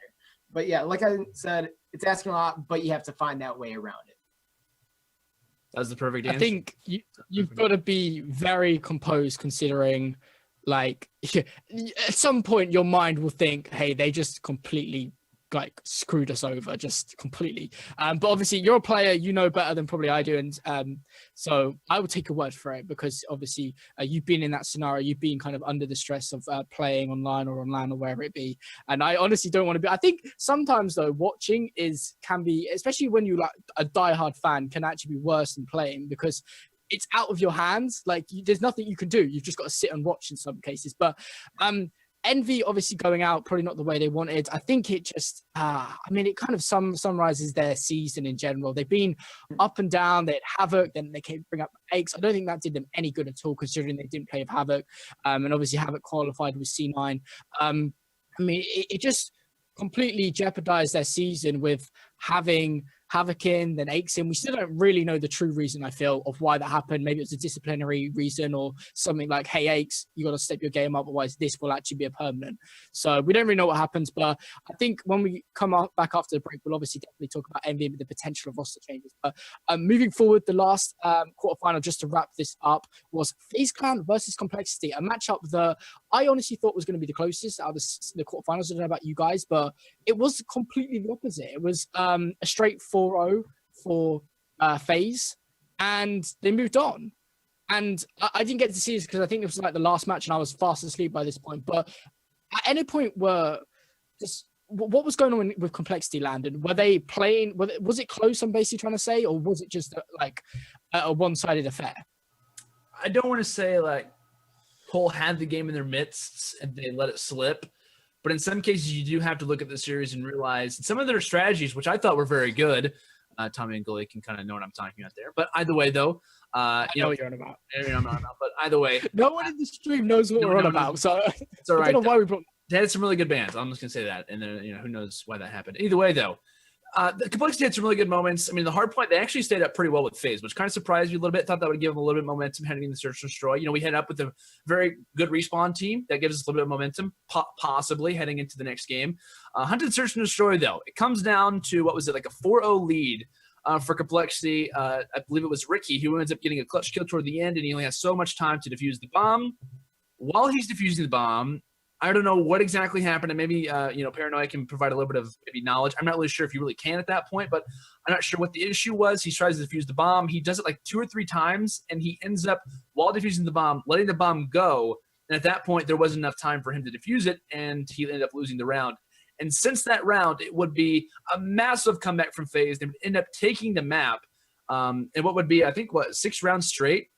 But yeah, like I said, it's asking a lot, but you have to find that way around it. That's the perfect answer. I think you've got to be very composed, considering, like, at some point your mind will think, hey, they just completely like screwed us over, just completely. But obviously you're a player, you know better than probably I do, and so I will take your word for it, because obviously you've been in that scenario, you've been kind of under the stress of playing online or wherever it be, and I honestly don't want to be. I think sometimes though, watching can be, especially when you like a diehard fan, can actually be worse than playing, because it's out of your hands. Like, there's nothing you can do. You've just got to sit and watch in some cases. But Envy obviously going out, probably not the way they wanted. I think it just, I mean, it kind of summarizes their season in general. They've been up and down. They had Havoc, then they came bring up Aches. I don't think that did them any good at all, considering they didn't play with Havoc. And obviously Havoc qualified with C9. I mean, it just completely jeopardized their season with having Havoc in, then Aches in. We still don't really know the true reason, I feel, of why that happened. Maybe it was a disciplinary reason or something like, hey, Aches, you got to step your game up, otherwise this will actually be a permanent. So we don't really know what happens, but I think when we come back after the break, we'll obviously definitely talk about Envy and the potential of roster changes. But moving forward, the last quarterfinal, just to wrap this up, was FaZe Clan versus Complexity, a matchup that I honestly thought was going to be the closest out of the quarterfinals. I don't know about you guys, but it was completely the opposite. It was a straight 4-0 for FaZe, and they moved on. And I didn't get to see this because I think it was like the last match and I was fast asleep by this point. But at any point what was going on with Complexity, Landon? Were they playing? Was it close, I'm basically trying to say, or was it just like a one-sided affair? I don't want to say like Cole had the game in their midst and they let it slip. But in some cases, you do have to look at the series and realize some of their strategies, which I thought were very good. Tommy and Gully can kind of know what I'm talking about there. But either way, though, I know what you're on about. But either way, no one in the stream knows what we're on about. So it's all right. I don't know why we brought. They had some really good bands. I'm just gonna say that, and then who knows why that happened. Either way, though. The Complexity had some really good moments. I mean, the hard point, they actually stayed up pretty well with FaZe, which kind of surprised me a little bit. Thought that would give them a little bit of momentum heading into Search and Destroy. We head up with a very good respawn team. That gives us a little bit of momentum, possibly heading into the next game. Hunted Search and Destroy, though, it comes down to, what was it, like a 4-0 lead for Complexity. I believe it was Ricky who ends up getting a clutch kill toward the end, and he only has so much time to defuse the bomb. While he's defusing the bomb, I don't know what exactly happened, and maybe Paranoia can provide a little bit of maybe knowledge. I'm not really sure if you really can at that point, but I'm not sure what the issue was. He tries to defuse the bomb. He does it like 2 or 3 times, and he ends up, while defusing the bomb, letting the bomb go. And at that point, there wasn't enough time for him to defuse it, and he ended up losing the round. And since that round, it would be a massive comeback from FaZe. They would end up taking the map, and what would be, I think, 6 rounds straight.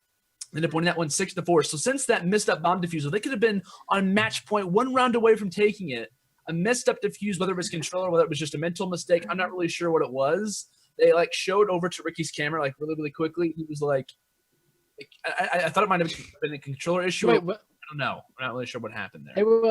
Ended up winning that one 6-4. So since that missed up bomb defusal, they could have been on match point 1 round away from taking it. A messed up defuse, whether it was controller, whether it was just a mental mistake, I'm not really sure what it was. They like showed over to Ricky's camera like really, really quickly. He was like I thought it might have been a controller issue. Wait, I don't know. I'm not really sure what happened there. They were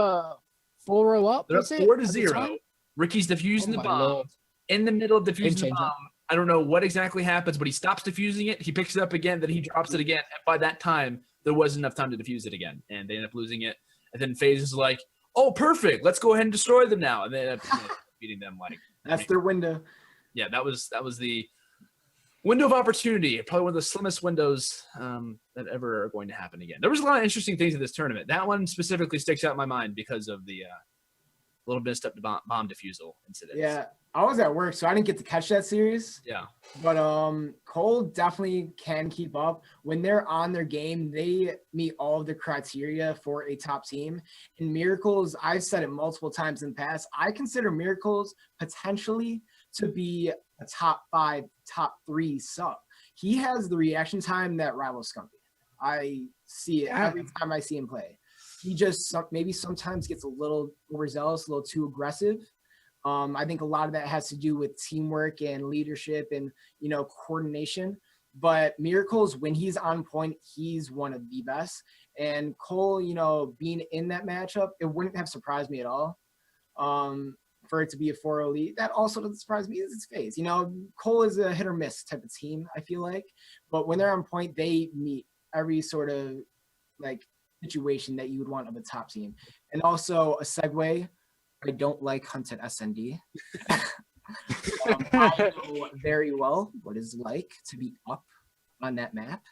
4-0 up. They're up 4-0. Ricky's defusing the bomb. Lord. In the middle of defusing the bomb. I don't know what exactly happens, but he stops defusing it. He picks it up again, then he drops it again. And by that time, there wasn't enough time to defuse it again, and they end up losing it. And then FaZe is like, "Oh, perfect! Let's go ahead and destroy them now." And they end up beating them. Like that's their window. Yeah, that was the window of opportunity. Probably one of the slimmest windows that ever are going to happen again. There was a lot of interesting things in this tournament. That one specifically sticks out in my mind because of the little messed up bomb defusal incident. Yeah. I was at work, so I didn't get to catch that series. Yeah. But Cole definitely can keep up. When they're on their game, they meet all of the criteria for a top team. And Miracles, I've said it multiple times in the past, I consider Miracles potentially to be a top 5, top 3 sub. He has the reaction time that rivals Scumpy. I see it every time I see him play. He just maybe sometimes gets a little overzealous, a little too aggressive. I think a lot of that has to do with teamwork and leadership and, coordination. But Miracles, when he's on point, he's one of the best. And Cole, being in that matchup, it wouldn't have surprised me at all. For it to be a 4-0 lead, that also doesn't surprise me. It's FaZe. Cole is a hit or miss type of team, I feel like. But when they're on point, they meet every sort of situation that you would want of a top team. And also a segue. I don't like Hunted SND. I know very well what it's like to be up on that map.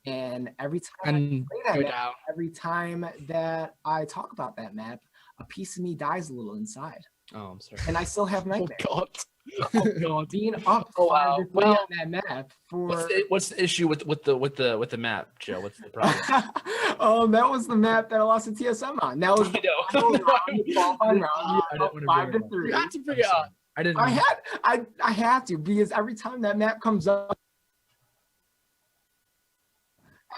And every time I play that map, every time that I talk about that map, a piece of me dies a little inside. Oh, I'm sorry. And I still have nightmares. Oh God. Being up 5-3 on that map for what's the issue with the map, Joe? What's the problem? That was the map that I lost to TSM on. That was the round, 5-3. You had to bring it up. I have to, because every time that map comes up,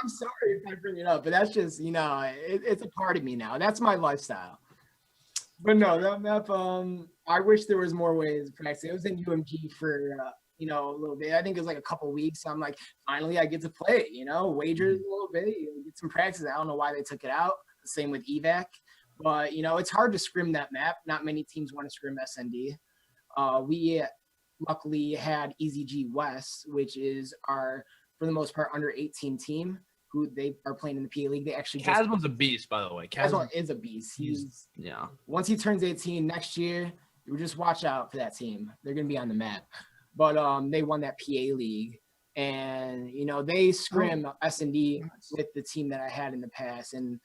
I'm sorry if I bring it up, but that's just, it's a part of me now. That's my lifestyle. But no, that map, I wish there was more ways to practice. It was in UMG for, a little bit. I think it was like a couple weeks. So I'm like, finally I get to play it, wagers a little bit, get some practice. I don't know why they took it out. The same with evac. But, it's hard to scrim that map. Not many teams want to scrim SND. We luckily had EZG West, which is our, for the most part, under 18 team who they are playing in the PA League. They actually Casman's a beast, by the way. Casman is a beast. He's once he turns 18 next year, you just watch out for that team. They're gonna be on the map. But they won that PA League, and they scrim S&D with the team that I had in the past, and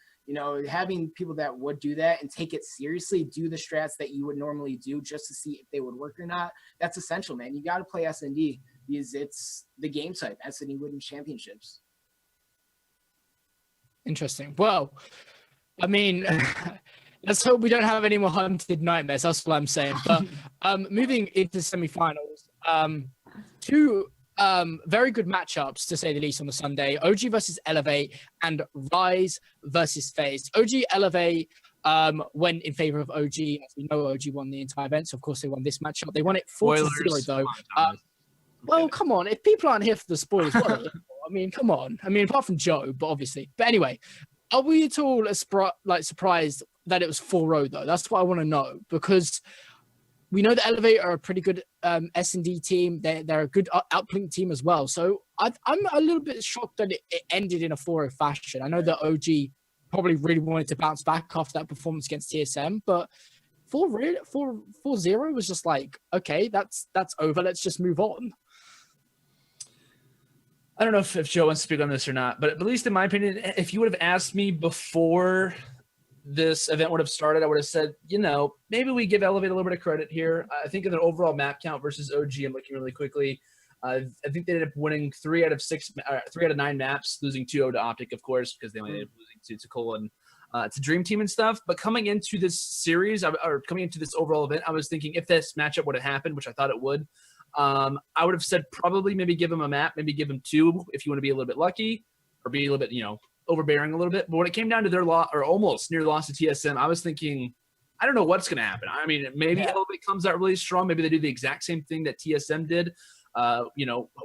having people that would do that and take it seriously, do the strats that you would normally do just to see if they would work or not. That's essential, man. You got to play S&D because it's the game type. S&D winning championships. Interesting. Well, I mean, let's hope we don't have any more haunted nightmares. That's what I'm saying. But moving into semifinals, two very good matchups, to say the least, on the Sunday. OG versus Elevate and Rise versus FaZe. OG Elevate went in favor of OG. As we know, OG won the entire event, so of course they won this matchup. They won it 4-0 though. Well, come on. If people aren't here for the spoilers, what are they for? I mean, come on. I mean, apart from Joe, but obviously. But anyway, are we at all surprised that it was 4-0 though? That's what I want to know, because we know that Elevate are a pretty good S&D team. They're a good outplink team as well. So I'm a little bit shocked that it ended in a 4-0 fashion. I know that OG probably really wanted to bounce back after that performance against TSM, but 4-0 was just like, okay, that's over. Let's just move on. I don't know if Joe wants to speak on this or not, but at least in my opinion, if you would have asked me before this event would have started, I would have said, maybe we give Elevate a little bit of credit here. I think of their overall map count versus OG, I'm looking really quickly. I think they ended up winning 3 out of 9 maps, losing 2-0 to Optic, of course, because they only ended up losing to Cola and to Dream Team and stuff. But coming into this series, or coming into this overall event, I was thinking if this matchup would have happened, which I thought it would, I would have said probably maybe give him a map, maybe give him 2 if you want to be a little bit lucky, or be a little bit, overbearing a little bit. But when it came down to their loss, or almost near loss to TSM, I was thinking, I don't know what's going to happen. I mean, maybe Elevate comes out really strong. Maybe they do the exact same thing that TSM did.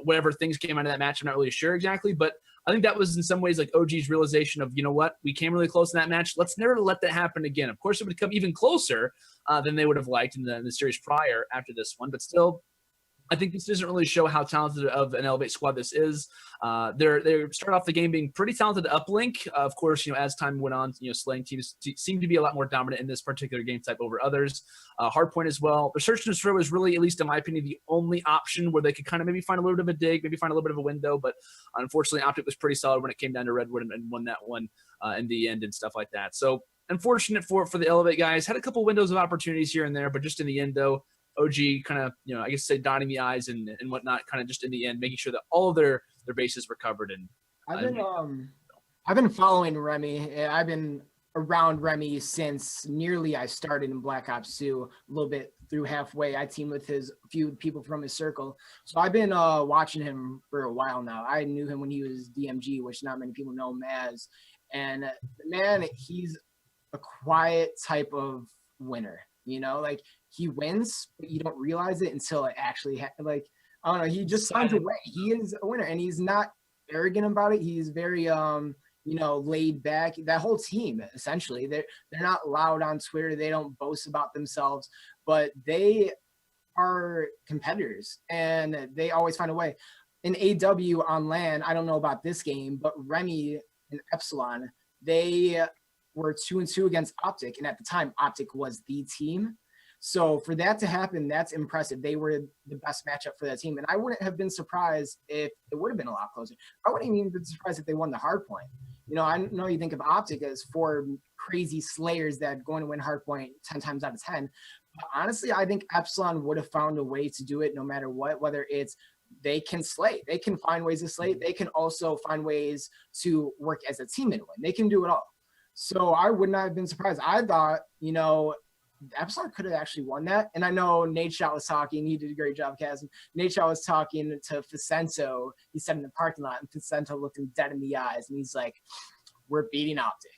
Whatever things came out of that match, I'm not really sure exactly. But I think that was in some ways like OG's realization of, what, we came really close in that match. Let's never let that happen again. Of course, it would come even closer than they would have liked in the series prior after this one. But still, I think this doesn't really show how talented of an Elevate squad this is. They start off the game being pretty talented uplink. Of course, as time went on, slaying teams seem to be a lot more dominant in this particular game type over others. Hardpoint as well. The search and destroy was really, at least in my opinion, the only option where they could kind of maybe find a little bit of a dig, maybe find a little bit of a window. But unfortunately, Optic was pretty solid when it came down to Redwood and won that one in the end and stuff like that. So unfortunate for the Elevate guys. Had a couple windows of opportunities here and there, but just in the end, though, OG kind of, I guess say dotting the I's and whatnot, kind of just in the end, making sure that all of their bases were covered. And I've been following Remy. I've been around Remy since nearly I started in Black Ops 2, a little bit through halfway. I teamed with a few people from his circle. So I've been watching him for a while now. I knew him when he was DMG, which not many people know him as. And man, he's a quiet type of winner, he wins, but you don't realize it until it actually I don't know. He just finds a way. He is a winner, and he's not arrogant about it. He's very, laid back. That whole team, essentially, they're not loud on Twitter. They don't boast about themselves, but they are competitors, and they always find a way. In AW on LAN, I don't know about this game, but Remy and Epsilon, they were 2-2 against Optic, and at the time, Optic was the team. So for that to happen, that's impressive. They were the best matchup for that team. And I wouldn't have been surprised if it would have been a lot closer. I wouldn't even been surprised if they won the hard point. You know, I know you think of Optic as 4 crazy slayers that are going to win hard point 10 times out of 10. But honestly, I think Epsilon would have found a way to do it no matter what, whether it's they can slay, they can find ways to slay. They can also find ways to work as a team and win. They can do it all. So I would not have been surprised. I thought, you know, Epsilon could have actually won that. And I know Nate Shot was talking. He did a great job casting. Nate Shot was talking to Facento. He said in the parking lot, and Facento looked him dead in the eyes. And he's like, we're beating Optic.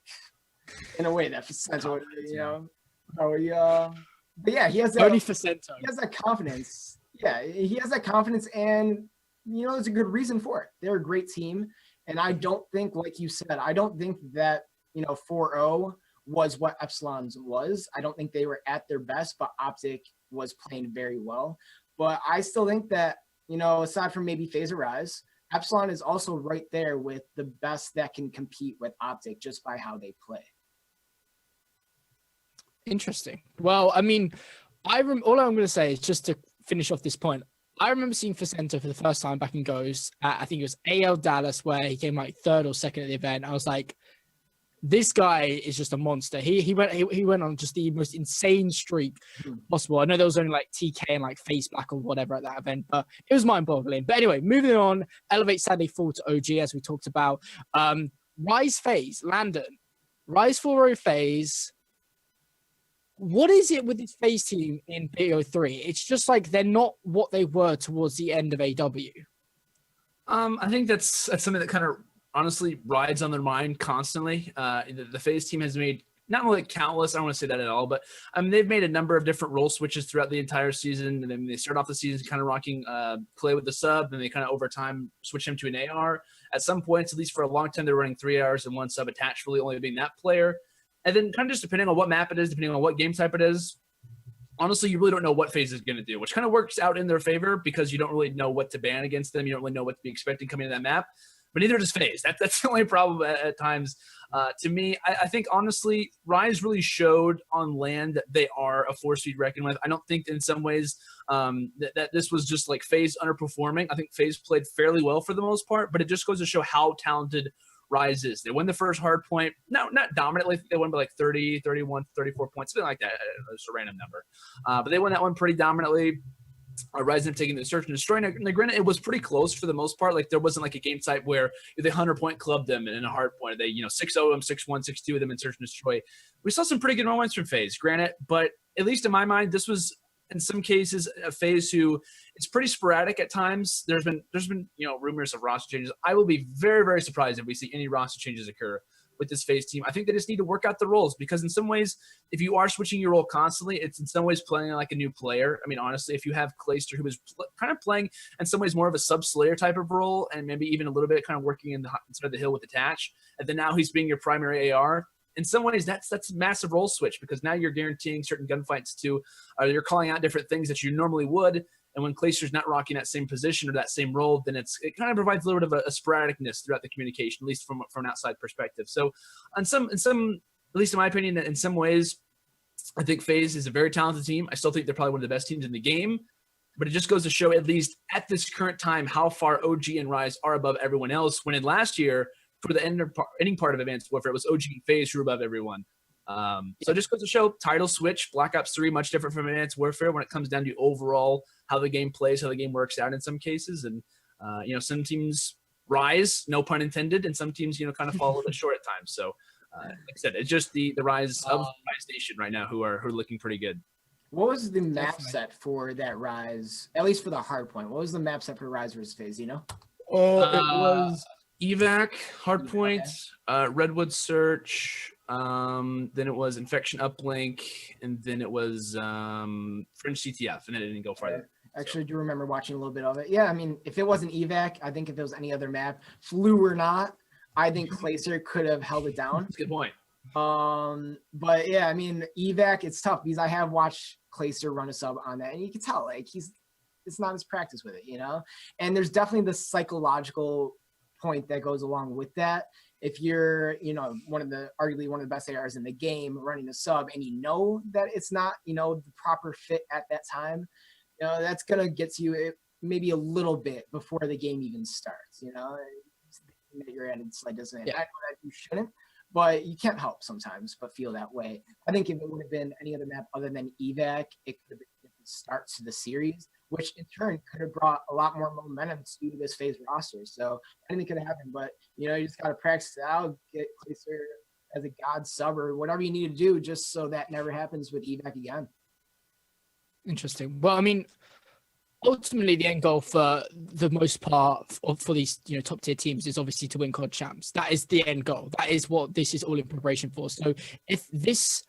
In a way that Facento, you know. But yeah, he has that. Only Facento. He has that confidence. Yeah, he has that confidence. And, you know, there's a good reason for it. They're a great team. And I don't think, like you said, I don't think that, you know, 4-0 was what Epsilon's was. I don't think they were at their best, but Optic was playing very well. But I still think that, you know, aside from maybe FaZe or Rise, Epsilon is also right there with the best that can compete with Optic just by how they play. Interesting. Well, I mean, all I'm going to say is just to finish off this point. I remember seeing Facento for the first time back in Goes at, I think it was AL Dallas, where he came like 3rd or 2nd at the event. I was like, this guy is just a monster. He went on just the most insane streak possible. I know there was only like TK and like Face Black or whatever at that event, but it was mind-boggling. But anyway, moving on, Elevate sadly fall to OG as we talked about. Rise FaZe, Landon. Rise 4-0 FaZe. What is it with this FaZe team in BO3? It's just like they're not what they were towards the end of AW. I think that's something that kind of honestly rides on their mind constantly. The FaZe team has made not only countless, I don't want to say that at all, but they've made a number of different role switches throughout the entire season. And then they start off the season kind of rocking play with the sub, and they kind of over time switch him to an AR. At some points, at least for a long time, they're running 3 ARs and 1 sub attached, really only being that player. And then kind of just depending on what map it is, depending on what game type it is, honestly, you really don't know what FaZe is going to do, which kind of works out in their favor because you don't really know what to ban against them. You don't really know what to be expecting coming to that map. But neither does FaZe. That's the only problem at times. To me, I think, honestly, Rise really showed on land that they are a force to be reckoned with. I don't think in some ways that this was just like FaZe underperforming. I think FaZe played fairly well for the most part, but it just goes to show how talented Rise is. They win the first hard point. No, not dominantly. They won by like 30, 31, 34 points, something like that. It's a random number. But they won that one pretty dominantly. Rise up taking the search and destroy. Now, granted, it was pretty close for the most part. Like there wasn't like a game type where they 100-point clubbed them in a hard point. They 6-0 them, 6-1, 6-2 them in search and destroy. We saw some pretty good moments from FaZe, granted, but at least in my mind, this was in some cases a FaZe who it's pretty sporadic at times. There's been rumors of roster changes. I will be very, very surprised if we see any roster changes occur with this FaZe team. I think they just need to work out the roles because in some ways, if you are switching your role constantly, it's in some ways playing like a new player. I mean, honestly, if you have Clayster, who is kind of playing in some ways more of a sub-slayer type of role and maybe even a little bit kind of working inside the hill with Attach, and then now he's being your primary AR, in some ways, that's a massive role switch because now you're guaranteeing certain gunfights to, you're calling out different things that you normally would. And when Clayster's not rocking that same position or that same role, then it kind of provides a little bit of a sporadicness throughout the communication, at least from an outside perspective. So in some, at least in my opinion, in some ways, I think FaZe is a very talented team. I still think they're probably one of the best teams in the game, but it just goes to show, at least at this current time, how far OG and Rise are above everyone else. When in last year, for the ending part of Advanced Warfare, it was OG and FaZe who were above everyone. So it just goes to show title switch, Black Ops 3, much different from Advanced Warfare when it comes down to overall how the game plays, how the game works out in some cases. And, some teams rise, no pun intended, and some teams, kind of fall a little bit short at times. So, like I said, it's just the rise of Rise Nation right now who are looking pretty good. What was the map set for that Rise, at least for the hard point? What was the map set for Rise versus FaZe, It was Evac, Hardpoint, Redwood Search, then it was Infection Uplink, and then it was Fringe CTF, and then it didn't go farther. Actually, I do remember watching a little bit of it. Yeah, I mean, if it wasn't Evac, I think if it was any other map, Flu or not, I think Clayster could have held it down. That's a good point. But yeah, I mean, Evac, it's tough because I have watched Clayster run a sub on that, and you can tell, like, it's not his practice with it, And there's definitely the psychological point that goes along with that. if you're, arguably one of the best ARs in the game running a sub and you know that it's not, the proper fit at that time, that's going to get to you maybe a little bit before the game even starts, that you're at, it's like, doesn't it? I know that you shouldn't, but you can't help sometimes but feel that way. I think if it would have been any other map other than evac, it could have been a different start to the series, which in turn could have brought a lot more momentum to this FaZe roster. So anything could have happened, but you just got to practice it out, get closer as a god sub or whatever you need to do just so that never happens with evac again. Interesting. Well, I mean, ultimately the end goal for the most part for these top tier teams is obviously to win COD champs. That is the end goal. That is what this is all in preparation for. So if this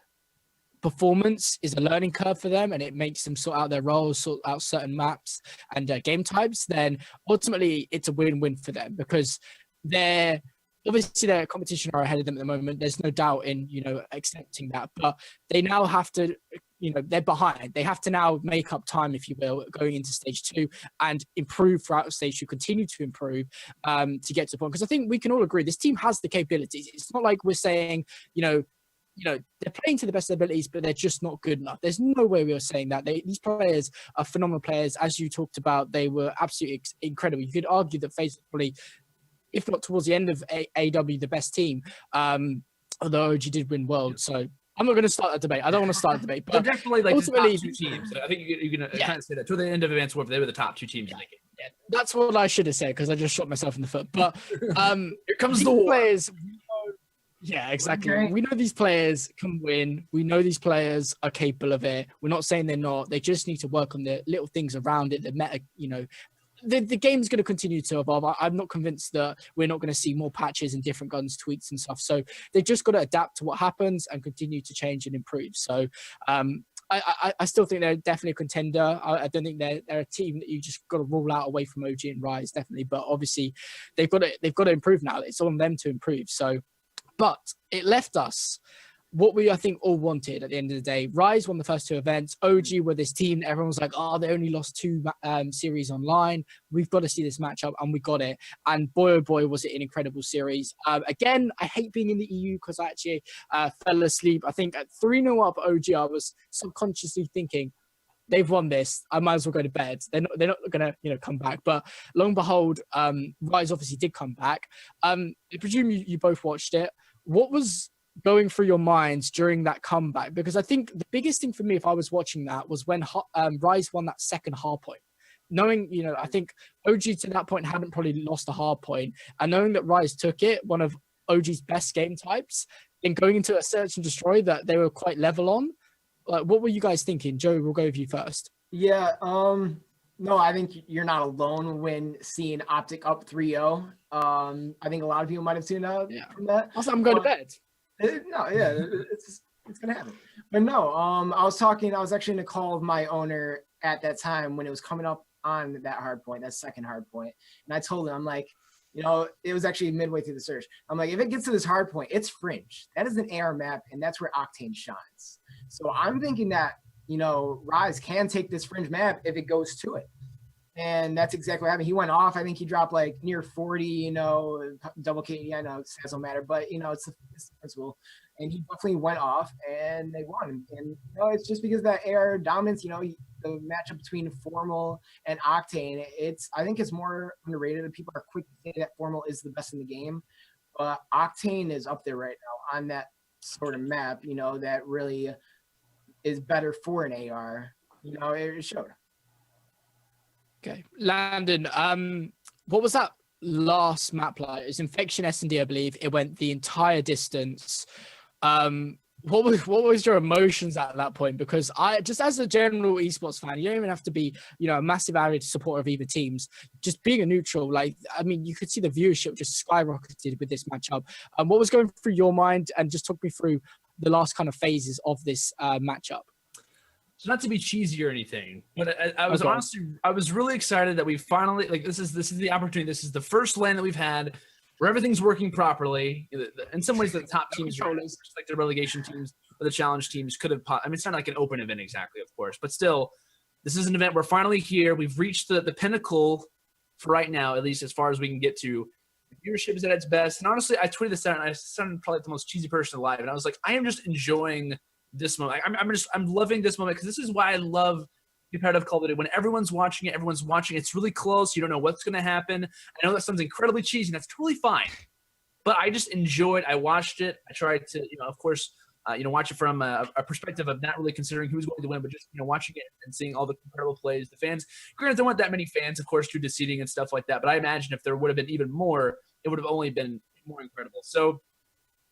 performance is a learning curve for them and it makes them sort out their roles, sort out certain maps and game types, then ultimately it's a win-win for them, because they're obviously their competition are ahead of them at the moment. There's no doubt in accepting that, but they now have to, they're behind. They have to now make up time, if you will, going into stage 2 and improve throughout stage 2, continue to improve to get to the point. Because I think we can all agree this team has the capabilities. It's not like we're saying, they're playing to the best of their abilities, but they're just not good enough. There's no way we are saying that. These players are phenomenal players. As you talked about, they were absolutely incredible. You could argue that FaZe probably, if not towards the end of AW, the best team, although OG did win World. So I'm not going to start a debate. I don't want to start a debate. But they're definitely like ultimately, the top 2 teams. I think you can kind of say that. To the end of Advanced Warfare, they were the top 2 teams in the game. Yeah, that's what I should have said, because I just shot myself in the foot. But here comes the war. Players. Yeah, exactly. Okay. We know these players can win. We know these players are capable of it. We're not saying they're not. They just need to work on the little things around it. The meta, the game's going to continue to evolve. I'm not convinced that we're not going to see more patches and different guns, tweaks and stuff. So they've just got to adapt to what happens and continue to change and improve. So I still think they're definitely a contender. I don't think they're a team that you just got to rule out away from OG and Rise, definitely. But obviously they've got to improve now. It's on them to improve. So. But it left us what we, I think, all wanted at the end of the day. Rise won the first 2 events. OG were this team that everyone was like, oh, they only lost 2 series online. We've got to see this matchup, and we got it. And boy, oh boy, was it an incredible series. Again, I hate being in the EU because I actually fell asleep. I think at 3-0 up OG, I was subconsciously thinking, they've won this. I might as well go to bed. They're not going to come back. But lo and behold, Rise obviously did come back. I presume you both watched it. What was going through your minds during that comeback? Because I think the biggest thing for me, if I was watching that, was when Rise won that second hard point. Knowing, I think OG to that point hadn't probably lost a hard point, and knowing that Rise took it, one of OG's best game types, and going into a search and destroy that they were quite level on. Like, what were you guys thinking? Joe, we'll go with you first. Yeah, no, I think you're not alone when seeing Optic up 3-0. I think a lot of people might have seen that from that. Also, I'm going to bed. It's gonna happen. But no, I was actually in a call with my owner at that time when it was coming up on that hard point, that second hard point. And I told him, I'm like, it was actually midway through the search. I'm like, if it gets to this hard point, it's Fringe. That is an AR map, and that's where Octane shines. So I'm thinking that, Rise can take this Fringe map if it goes to it. And that's exactly what happened. He went off. I think he dropped like near 40, double K. I know it doesn't matter, but, it's the principle. And he definitely went off, and they won. And, it's just because that AR dominance, the matchup between Formal and Octane, I think it's more underrated. People are quick to say that Formal is the best in the game. But Octane is up there right now on that sort of map, that really is better for an AR. It showed. Okay, Landon, what was that last map like? It was Infection S&D, I believe. It went the entire distance. What was your emotions at that point? Because I, just as a general esports fan, you don't even have to be, a massive avid supporter of either teams. Just being a neutral, you could see the viewership just skyrocketed with this matchup. What was going through your mind? And just talk me through the last kind of phases of this matchup. So not to be cheesy or anything, but I was honestly, I was really excited that we finally, this is the opportunity. This is the first LAN that we've had where everything's working properly. In some ways, the top teams, like the relegation teams or the challenge teams, could have. It's not like an open event exactly, of course, but still, this is an event. We're finally here. We've reached the pinnacle for right now, at least as far as we can get to. viewership is at its best. And honestly, I tweeted this out, and I sounded probably like the most cheesy person alive. And I was like, I am just enjoying this moment. I'm loving this moment because this is why I love competitive Call of Duty. When everyone's watching it, it's really close. You don't know what's going to happen. I know that sounds incredibly cheesy, and that's totally fine. But I just enjoyed. I watched it. I tried to, of course, watch it from a perspective of not really considering who's going to win, but just, watching it and seeing all the incredible plays. The fans, granted, there weren't that many fans, of course, due to seating and stuff like that. But I imagine if there would have been even more, it would have only been more incredible. So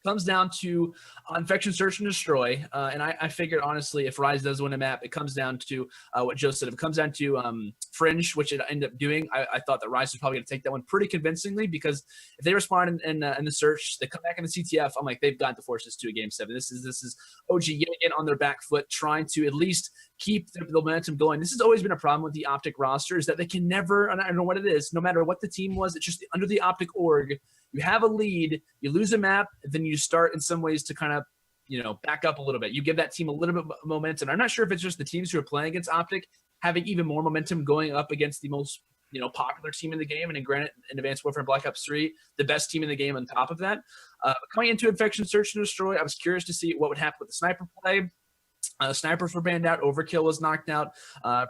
comes down to Infection, Search, and Destroy. And I figured, honestly, if Rise does win a map, it comes down to what Joe said. If it comes down to Fringe, which it ended up doing, I thought that Rise was probably going to take that one pretty convincingly, because if they respond in the Search, they come back in the CTF, I'm like, they've got the forces to a Game 7. This is OG getting in on their back foot, trying to at least keep the momentum going. This has always been a problem with the Optic roster, is that they can never, and I don't know what it is, no matter what the team was, it's just under the Optic org, you have a lead, you lose a map, then you start in some ways to kind of, back up a little bit. You give that team a little bit of momentum. I'm not sure if it's just the teams who are playing against Optic having even more momentum going up against the most, popular team in the game. And in granted, in Advanced Warfare and Black Ops 3, the best team in the game on top of that. Coming into Infection, Search, and Destroy, I was curious to see what would happen with the sniper play. Snipers were banned out. Overkill was knocked out.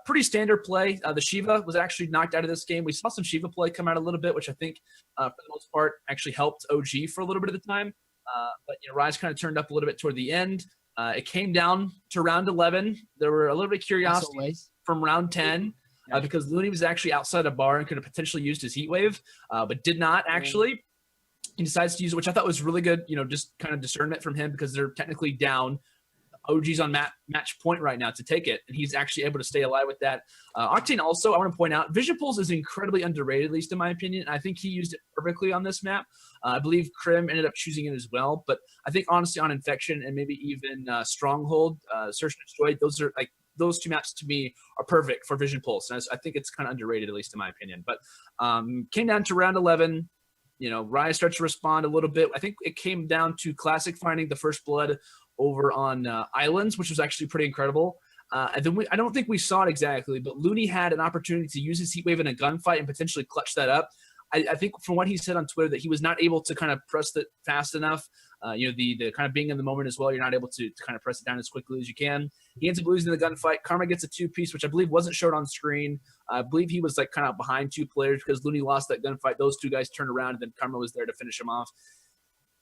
Pretty standard play. The Shiva was actually knocked out of this game. We saw some Shiva play come out a little bit, which I think, for the most part, actually helped OG for a little bit of the time. But Rise kind of turned up a little bit toward the end. It came down to round 11. There were a little bit of curiosity from round 10 because Looney was actually outside a bar and could have potentially used his heat wave, but did not actually. He decides to use it, which I thought was really good, just kind of discernment from him because they're technically down. OG's on match point right now to take it, and he's actually able to stay alive with that. Octane also, I want to point out, Vision Pulse is incredibly underrated, at least in my opinion. I think he used it perfectly on this map. I believe Krim ended up choosing it as well, but I think honestly on Infection and maybe even Stronghold, Search and Destroy, those two maps to me are perfect for Vision Pulse. And I think it's kind of underrated, at least in my opinion. But came down to round 11. Rise starts to respond a little bit. I think it came down to Classic finding the first blood over on Islands, which was actually pretty incredible. And then I don't think we saw it exactly, but Looney had an opportunity to use his heat wave in a gunfight and potentially clutch that up. I think from what he said on Twitter that he was not able to kind of press it fast enough. The kind of being in the moment as well, you're not able to kind of press it down as quickly as you can. He ends up losing the gunfight. Karma gets a 2-piece, which I believe wasn't showed on screen. I believe he was kind of behind two players because Looney lost that gunfight. Those two guys turned around, and then Karma was there to finish him off.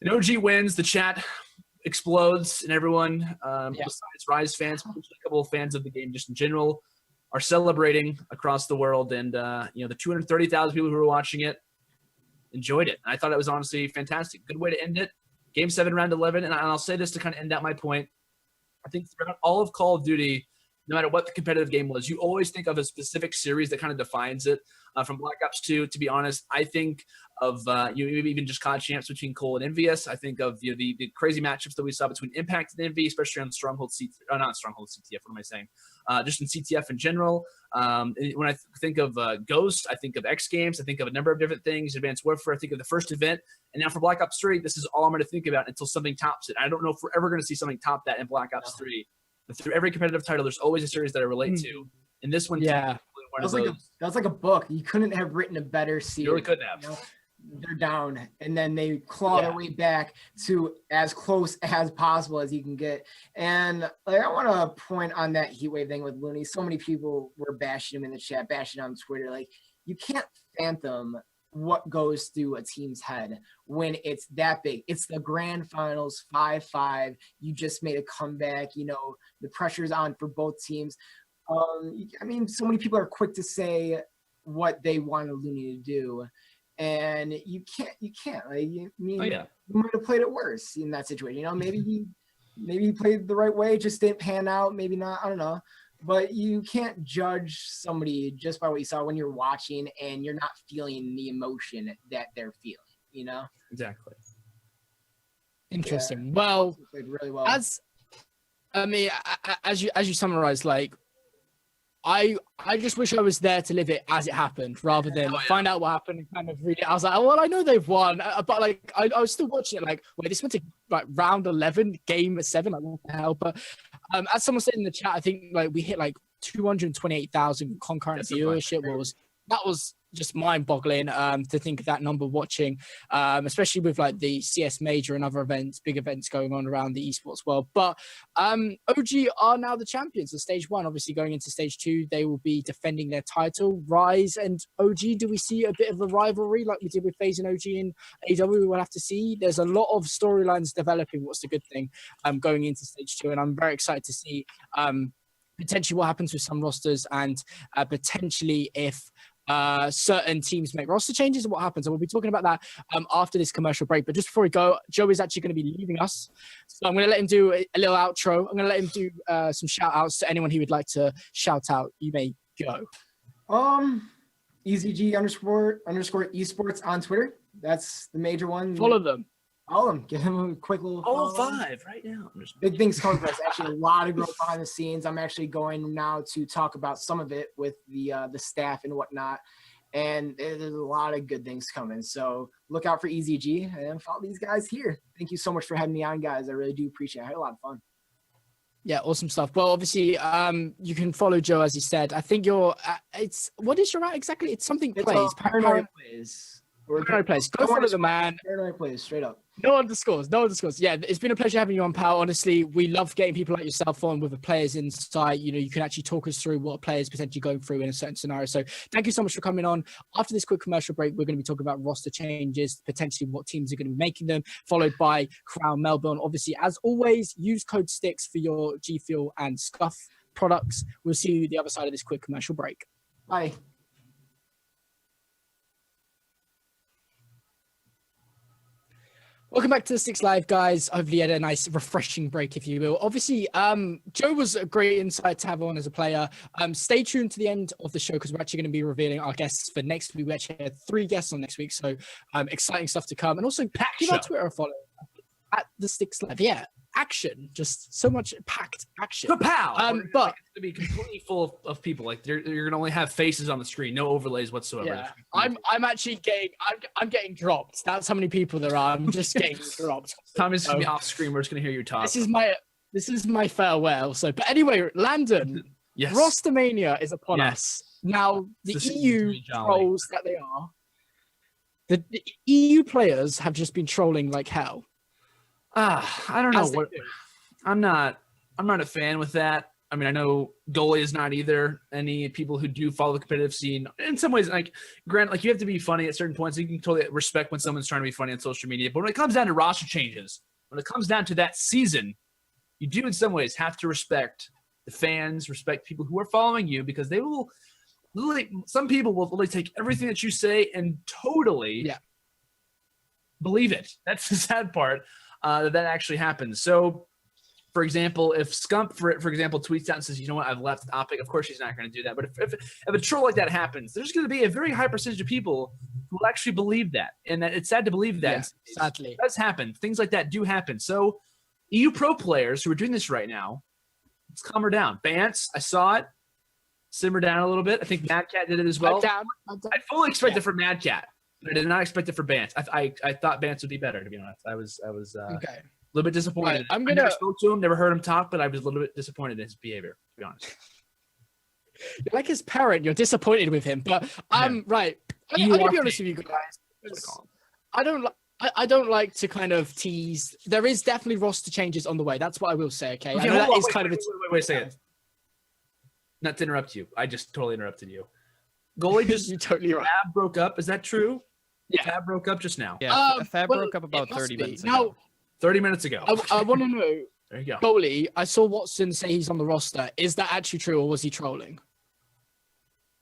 And OG wins. The chat explodes, and everyone, besides Rise fans, a couple of fans of the game just in general, are celebrating across the world. And the 230,000 people who were watching it enjoyed it. And I thought it was honestly fantastic. Good way to end it. Game 7, round 11. And I'll say this to kind of end out my point. I think throughout all of Call of Duty, no matter what the competitive game was, you always think of a specific series that kind of defines it. From Black Ops 2, to be honest, I think of maybe even just COD champs between Cole and Envious. I think of the crazy matchups that we saw between Impact and Envy, especially on Stronghold not Stronghold CTF. What am I saying? Just in CTF in general. When I think of Ghost, I think of X Games. I think of a number of different things. Advanced Warfare. I think of the first event. And now for Black Ops 3, this is all I'm going to think about until something tops it. I don't know if we're ever going to see something top that in Black Ops 3. But through every competitive title, there's always a series that I relate to. And this one, that was like a book. You couldn't have written a better series. You really couldn't have. They're down, and then they claw their way back to as close as possible as you can get. And I want to point on that heat wave thing with Looney. So many people were bashing him in the chat, bashing on Twitter. You can't fathom what goes through a team's head when it's that big. It's the grand finals, 5-5. You just made a comeback. The pressure's on for both teams. So many people are quick to say what they wanted Looney to do, and you can't. You might have played it worse in that situation. Maybe he played the right way, just didn't pan out. Maybe not. I don't know. But you can't judge somebody just by what you saw when you're watching and you're not feeling the emotion that they're feeling, Exactly. Interesting. Yeah, well, played really well. As you summarized, I just wish I was there to live it as it happened rather than find out what happened and kind of read it. I was like, well, I know they've won, but I was still watching it wait, this went to round 11, game 7, what the hell? But as someone said in the chat, I think we hit 228,000 concurrent viewership. That just mind-boggling to think of that number watching, especially with like the CS Major and other events, big events going on around the esports world. But OG are now the champions of stage 1. Obviously, going into stage 2, they will be defending their title. Rise and OG, do we see a bit of a rivalry like we did with FaZe and OG in AW? We will have to see. There's a lot of storylines developing. What's the good thing going into stage 2, and I'm very excited to see potentially what happens with some rosters, and potentially if certain teams make roster changes and what happens. And we'll be talking about that after this commercial break. But just before we go, Joe is actually going to be leaving us. So I'm going to let him do a little outro. I'm going to let him do some shout outs to anyone he would like to shout out. You may go. EZG underscore esports on Twitter. That's the major one. Follow them. Follow them. Give them a quick little follow. 5 right now. Big things coming for us. Actually, a lot of growth behind the scenes. I'm actually going now to talk about some of it with the staff and whatnot. And there's a lot of good things coming. So look out for EZG and follow these guys here. Thank you so much for having me on, guys. I really do appreciate it. I had a lot of fun. Yeah, awesome stuff. Well, obviously, you can follow Joe, as he said. I think you're, what is your exactly? It's something plays. Paranoid plays. Paranoid plays. Go follow the man. Paranoid plays, straight up. No underscores. Yeah, it's been a pleasure having you on, pal. Honestly, we love getting people like yourself on with the players insight. You know, you can actually talk us through what a player is potentially going through in a certain scenario. So thank you so much for coming on. After this quick commercial break, we're going to be talking about roster changes, potentially what teams are going to be making them, followed by Crown Melbourne. Obviously, as always, use code STIKS for your G Fuel and Scuff products. We'll see you the other side of this quick commercial break. Bye. Welcome back to the TheSTiKSLive, guys. Hopefully you had a nice, refreshing break, if you will. Obviously, Joe was a great insight to have on as a player. Stay tuned to the end of the show because we're actually going to be revealing our guests for next week. We actually had 3 guests on next week, so exciting stuff to come. And also, give our Twitter a follow at TheSTiKSLive. Yeah, action. Just so much packed action. Kapow! But it's to be completely full of people. Like you're gonna only have faces on the screen, no overlays whatsoever. Yeah, I'm actually getting I'm getting dropped. That's how many people there are. I'm just getting dropped. Tommy's gonna be off screen. We're just gonna hear you talk. This is my farewell. So, but anyway, Landon. Yes. RosterMania is upon us. Now the EU trolls that they are. The EU players have just been trolling like hell. I don't know what. I'm not a fan with that. I mean, I know Goalie is not either. Any people who do follow the competitive scene, in some ways, like Grant, like you have to be funny at certain points. You can totally respect when someone's trying to be funny on social media. But when it comes down to roster changes, when it comes down to that season, you do in some ways have to respect the fans, respect people who are following you, because they will literally, some people will literally take everything that you say and totally believe it. That's the sad part. That actually happens. So, for example, if Scump, for example, tweets out and says, you know what, I've left the topic, of course he's not going to do that. But if a troll like that happens, there's going to be a very high percentage of people who will actually believe that. And that it's sad to believe that. Yeah, sadly. It does happen. Things like that do happen. So, EU pro players who are doing this right now, let's calm her down. Bance, I saw it. Simmer down a little bit. I think Mad Cat did it as well. I fully expected for Mad Cat. I did not expect it for Bance. I thought Bance would be better, to be honest. I was okay. A little bit disappointed. Right, I never spoke to him, never heard him talk, but I was a little bit disappointed in his behavior, to be honest. You're like his parent. You're disappointed with him. But right. I'm going to be honest with you guys. I don't like to kind of tease. There is definitely roster changes on the way. That's what I will say, okay? Okay, wait a second. Not to interrupt you. I just totally interrupted you. Goalie just you totally right. Fab broke up. Is that true? Yeah. Fab broke up just now. Yeah, Fab broke up about 30 minutes ago. Now, 30 minutes ago. I want to know. There you go. Goalie, I saw Watson say he's on the roster. Is that actually true, or was he trolling?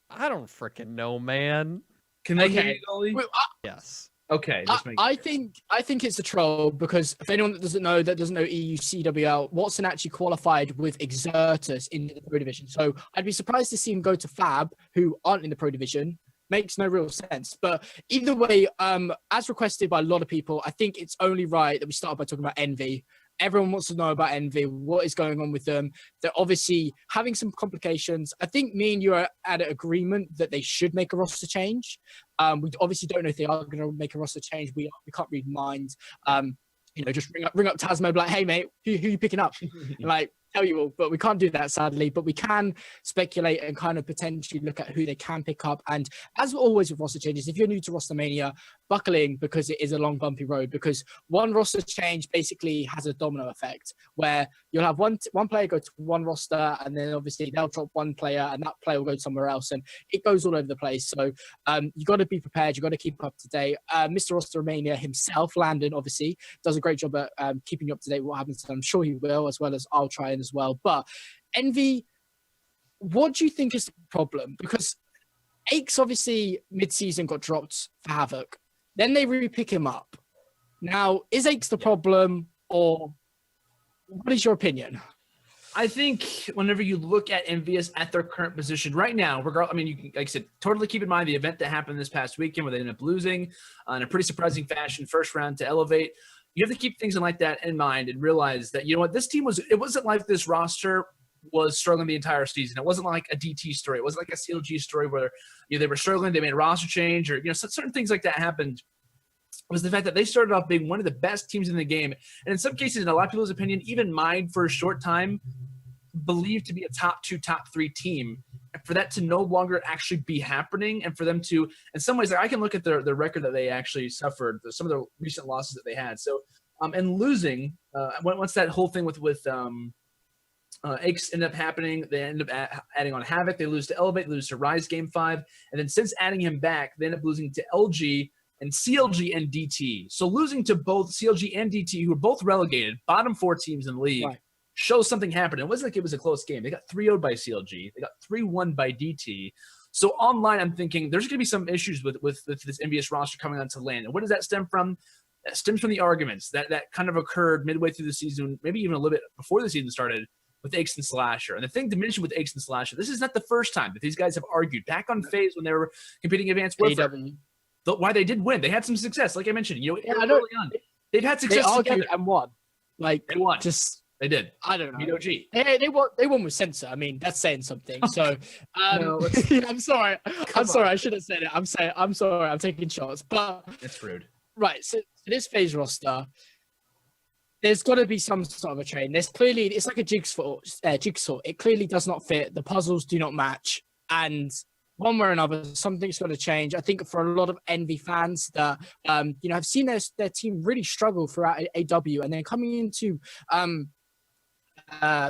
I don't freaking know, man. Can they hear you, Goalie? Yes. Okay. I think it's a troll because if anyone that doesn't know EU CWL, Watson actually qualified with Exertus into the Pro Division. So I'd be surprised to see him go to Fab, who aren't in the Pro Division. Makes no real sense. But either way, as requested by a lot of people, I think it's only right that we start by talking about Envy. Everyone wants to know about Envy. What is going on with them? They're obviously having some complications. I think me and you are at an agreement that they should make a roster change. We obviously don't know if they are going to make a roster change. We can't read minds. Just ring up Tasmo, be like, hey mate, who you picking up? And like tell you all, but we can't do that, sadly. But we can speculate and kind of potentially look at who they can pick up. And as always with roster changes, if you're new to RosterMania, buckle in because it is a long, bumpy road. Because one roster change basically has a domino effect where you'll have one player go to one roster, and then obviously they'll drop one player, and that player will go somewhere else, and it goes all over the place. So you got to be prepared. You got to keep up to date. Mr. RosterMania himself, Landon, obviously does a great job at keeping you up to date with what happens. I'm sure he will, as well as I'll try and as well. But Envy, what do you think is the problem? Because Aches obviously mid-season got dropped for Havoc. Then they re-pick him up. Now, is Aches the problem, or what is your opinion? I think whenever you look at Envious at their current position right now, regardless, I mean, you can, like I said, totally keep in mind the event that happened this past weekend where they ended up losing in a pretty surprising fashion, first round to Elevate. You have to keep things like that in mind and realize that, you know what, this team it wasn't like this roster was struggling the entire season. It wasn't like a DT story. It wasn't like a CLG story where, you know, they were struggling, they made a roster change, or, you know, certain things like that happened. Was the fact that they started off being one of the best teams in the game. And in some cases, in a lot of people's opinion, even mine for a short time, believed to be a top 2, top 3 team. And for that to no longer actually be happening, and for them to, in some ways, like I can look at their record that they actually suffered, some of the recent losses that they had. So, and losing, once that whole thing with Aches ended up happening, they ended up adding on Havoc. They lose to Elevate, lose to Rise Game 5. And then since adding him back, they end up losing to LG and CLG and DT. So losing to both CLG and DT, who were both relegated, bottom 4 teams in the league, right, shows something happened. It wasn't like it was a close game. They got 3-0'd by CLG. They got 3-1 by DT. So online, I'm thinking there's going to be some issues with this Envious roster coming onto land. And what does that stem from? That stems from the arguments that kind of occurred midway through the season, maybe even a little bit before the season started, with Aches and Slasher. And the thing to mention with Aches and Slasher, this is not the first time that these guys have argued. Back on FaZe when they were competing in Advanced Warfare, why they did win. They had some success, like I mentioned. You know, yeah, early on, they've had success. They argued and won. Like they won. They did. I don't know. OG. They won with Censor. I mean, that's saying something. So I'm sorry. I'm sorry. I should have said it. I'm sorry. I'm taking shots. But it's rude. Right. So this FaZe roster, there's got to be some sort of a train. There's clearly, it's like a jigsaw. It clearly does not fit. The puzzles do not match. And one way or another, something's got to change. I think for a lot of Envy fans that, you know, have seen their team really struggle throughout AW, and then coming into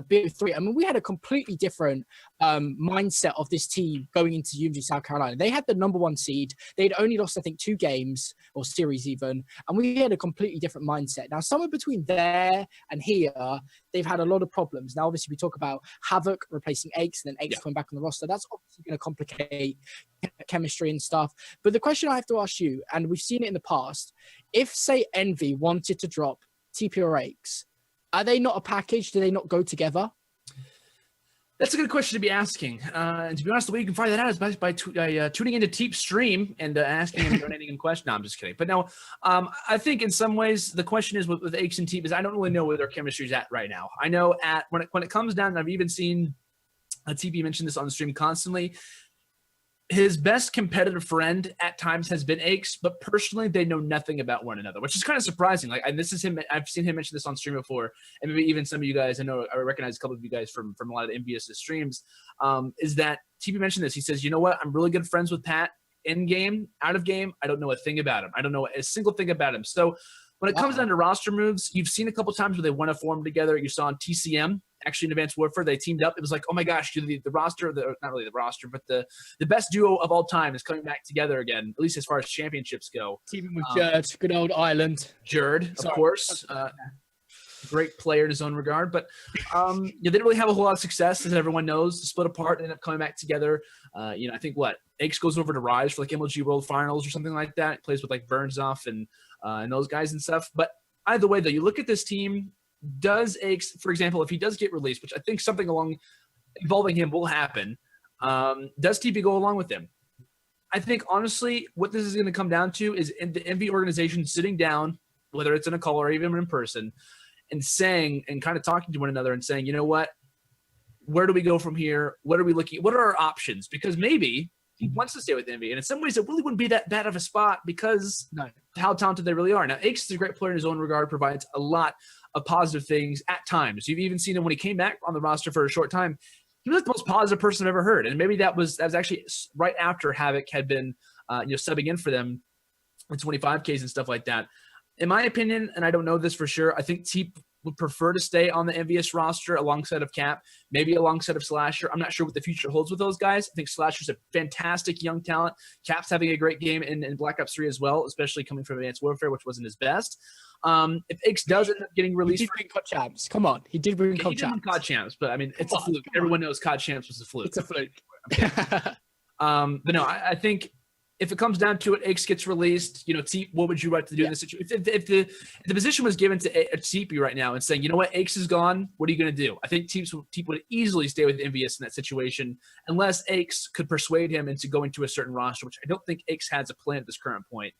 Big 3. I mean, we had a completely different mindset of this team going into University of South Carolina. They had the #1 seed. They'd only lost, I think, 2 games or series even, and we had a completely different mindset. Now, somewhere between there and here, they've had a lot of problems. Now, obviously, we talk about Havoc replacing Aches, and then Aches coming back on the roster. That's obviously going to complicate chemistry and stuff. But the question I have to ask you, and we've seen it in the past, if, say, Envy wanted to drop TP or Aches, are they not a package? Do they not go together? That's a good question to be asking. And to be honest, the way you can find that out is by tuning into Teep's stream and asking him donating him question. No, I'm just kidding. But no, I think in some ways the question is with Aches and Teep is I don't really know where their chemistry is at right now. I know when it comes down, and I've even seen TP mention this on the stream constantly, his best competitive friend at times has been Aches, but personally they know nothing about one another, which is kind of surprising. Like, and this is him. I've seen him mention this on stream before, and maybe even some of you guys. I know I recognize a couple of you guys from a lot of Envious streams. Is that TP mentioned this? He says, "You know what? I'm really good friends with Pat in game, out of game. I don't know a thing about him. I don't know a single thing about him." So when it comes down to roster moves, you've seen a couple times where they want to form together. You saw on TCM. Actually, in Advanced Warfare, they teamed up. It was like, oh my gosh, the roster, not really the roster, but the best duo of all time is coming back together again, at least as far as championships go. Teaming with Jerd, good old Ireland. Jerd, of course. Great player in his own regard. But they didn't really have a whole lot of success, as everyone knows. Split apart, ended up coming back together. I think Aches goes over to Rise for like MLG World Finals or something like that. Plays with like Burnsoff and those guys and stuff. But either way, though, you look at this team. Does Aches, for example, if he does get released, which I think something involving him will happen, does TP go along with him? I think, honestly, what this is going to come down to is in the Envy organization sitting down, whether it's in a call or even in person, and saying and kind of talking to one another and saying, you know what, where do we go from here? What are we looking at? What are our options? Because maybe he wants to stay with Envy. And in some ways, it really wouldn't be that bad of a spot because how talented they really are. Now, Aches is a great player in his own regard, provides a lot of positive things at times. You've even seen him when he came back on the roster for a short time. He was the most positive person I've ever heard. And maybe that was actually right after Havoc had been subbing in for them in 25Ks and stuff like that. In my opinion, and I don't know this for sure, I think Teep would prefer to stay on the Envious roster alongside of Cap, maybe alongside of Slasher. I'm not sure what the future holds with those guys. I think Slasher's a fantastic young talent. Cap's having a great game in Black Ops 3 as well, especially coming from Advanced Warfare, which wasn't his best. If Ix does end up getting released, he did bring COD champs. Come on, he did bring COD champs. COD champs, but I mean, it's a fluke. Everyone knows COD champs was a fluke. It's a fluke. But no, I think if it comes down to it, Ix gets released. Teep, what would you like to do in this situation? If the position was given to Teep right now and saying, you know what, Ix is gone, what are you going to do? I think Teep would easily stay with Envious in that situation, unless Ix could persuade him into going to a certain roster, which I don't think Ix has a plan at this current point.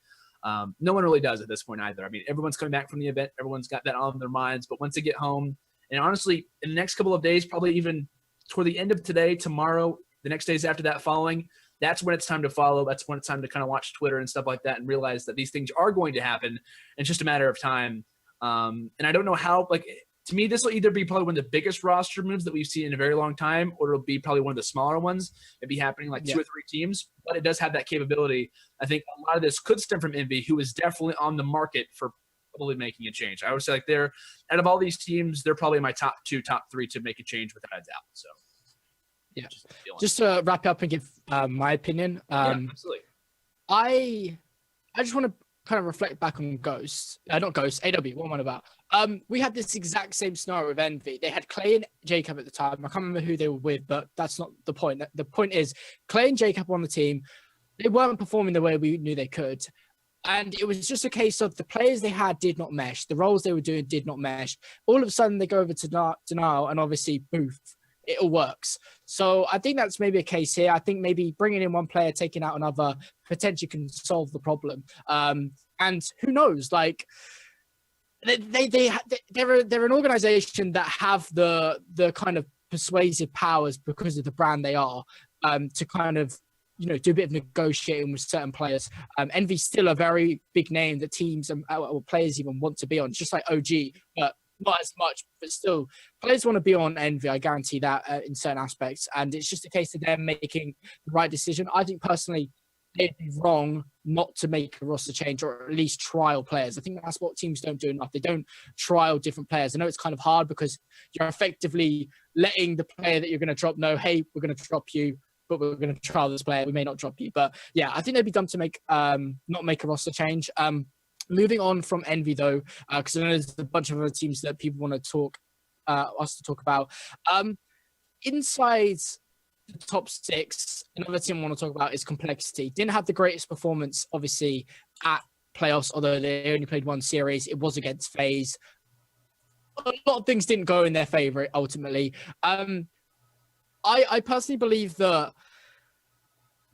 No one really does at this point either. I mean, everyone's coming back from the event. Everyone's got that on their minds. But once they get home, and honestly, in the next couple of days, probably even toward the end of today, tomorrow, the next days after that following, that's when it's time to follow. That's when it's time to kind of watch Twitter and stuff like that and realize that these things are going to happen. It's just a matter of time. And I don't know how, to me, this will either be probably one of the biggest roster moves that we've seen in a very long time, or it'll be probably one of the smaller ones. It'd be happening like 2 or 3 teams, but it does have that capability. I think a lot of this could stem from Envy, who is definitely on the market for probably making a change. I would say they're, out of all these teams, they're probably my top 2, top 3 to make a change without a doubt. So. Yeah, just to wrap up and give my opinion. Absolutely. I just want to kind of reflect back on Ghost. Not Ghost, AW. What am I about? We had this exact same scenario with Envy. They had Clay and Jacob at the time. I can't remember who they were with, but that's not the point. The point is Clay and Jacob on the team. They weren't performing the way we knew they could. And it was just a case of the players they had did not mesh. The roles they were doing did not mesh. All of a sudden, they go over to Denial and obviously Booth. It all works. So I think that's maybe a case here. I think maybe bringing in one player, taking out another, potentially can solve the problem. And who knows? They're an organization that have the kind of persuasive powers because of the brand they are, to kind of do a bit of negotiating with certain players. Envy's still a very big name that teams or players even want to be on. It's just like OG, but not as much, but still, players want to be on Envy. I guarantee that in certain aspects. And it's just a case of them making the right decision. I think personally, they'd be wrong not to make a roster change or at least trial players. I think that's what teams don't do enough. They don't trial different players. I know it's kind of hard because you're effectively letting the player that you're going to drop know, hey, we're going to drop you, but we're going to trial this player. We may not drop you. But yeah, I think they'd be dumb to not make a roster change. Moving on from Envy, though, because I know there's a bunch of other teams that people want to us to talk about. Inside the top 6, another team I want to talk about is Complexity. Didn't have the greatest performance, obviously, at playoffs, although they only played one series. It was against FaZe. A lot of things didn't go in their favor, ultimately. I personally believe that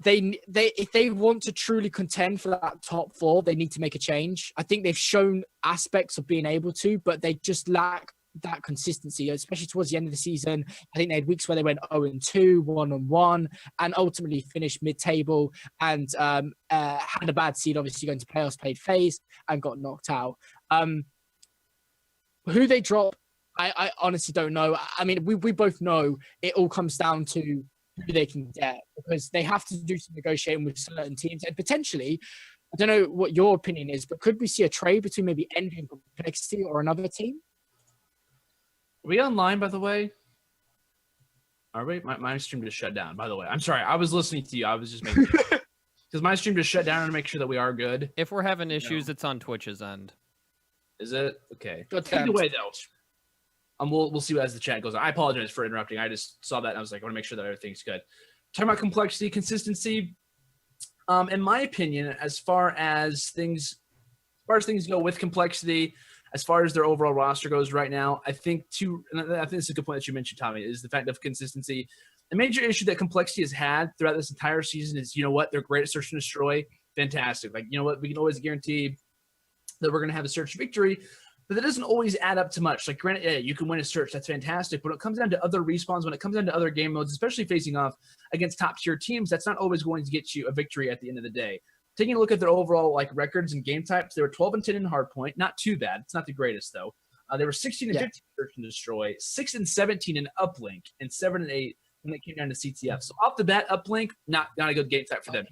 if they want to truly contend for that top 4, they need to make a change. I think they've shown aspects of being able to, but they just lack that consistency, especially towards the end of the season. I think they had weeks where they went 0-2, 1-1, and ultimately finished mid-table and had a bad seed, obviously going to playoffs, played FaZe, and got knocked out. Who they drop, I honestly don't know. I mean, we both know it all comes down to who they can get, because they have to do some negotiating with certain teams. And potentially, I don't know what your opinion is, but could we see a trade between maybe Envy and Complexity or another team? Are we online, by the way? Are we? My stream just shut down, by the way. I'm sorry. I was listening to you. I was just making sure. Because my stream just shut down to make sure that we are good. If we're having issues, it's on Twitch's end. Is it? Okay. Either way, though. We'll see as the chat goes on. I apologize for interrupting. I just saw that and I was like, I want to make sure that everything's good. Talking about complexity, consistency. In my opinion, as far as things go with complexity, as far as their overall roster goes right now, I think this is a good point that you mentioned, Tommy, is the fact of consistency. The major issue that complexity has had throughout this entire season is, they're great at search and destroy. Fantastic. We can always guarantee that we're going to have a search victory. But that doesn't always add up to much. Like, granted, yeah, you can win a search. That's fantastic. But when it comes down to other respawns, when it comes down to other game modes, especially facing off against top-tier teams, that's not always going to get you a victory at the end of the day. Taking a look at their overall records and game types, they were 12-10 in hardpoint. Not too bad. It's not the greatest, though. They were 16 and 15 search and destroy, 6 and 17 in uplink, and 7 and 8 when it came down to CTF. So off the bat, uplink, not a good game type for them.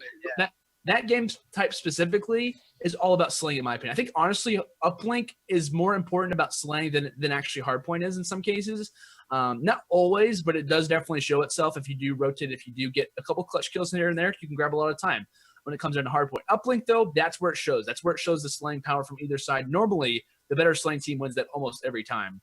That game type specifically is all about slaying, in my opinion. I think honestly, uplink is more important about slaying than actually hardpoint is in some cases. Not always, but it does definitely show itself if you do rotate. If you do get a couple clutch kills in here and there, you can grab a lot of time when it comes down to hardpoint. Uplink though, that's where it shows. That's where it shows the slaying power from either side. Normally, the better slaying team wins that almost every time.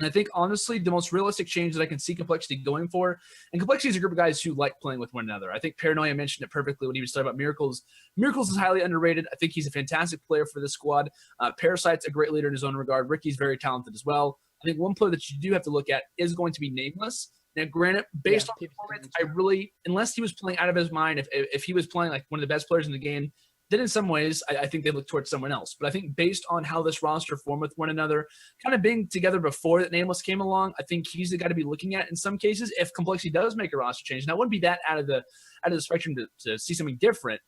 And I think, honestly, the most realistic change that I can see Complexity going for, and Complexity is a group of guys who like playing with one another. I think Paranoia mentioned it perfectly when he was talking about Miracles. Miracles is highly underrated. I think he's a fantastic player for this squad. Parasite's a great leader in his own regard. Ricky's very talented as well. I think one player that you do have to look at is going to be Nameless. Now, granted, based on performance, unless he was playing out of his mind, if he was playing like one of the best players in the game, then in some ways, I think they look towards someone else. But I think based on how this roster formed with one another, kind of being together before that Nameless came along, I think he's the guy to be looking at in some cases if Complexity does make a roster change. Now, it wouldn't be that out of the spectrum to see something different.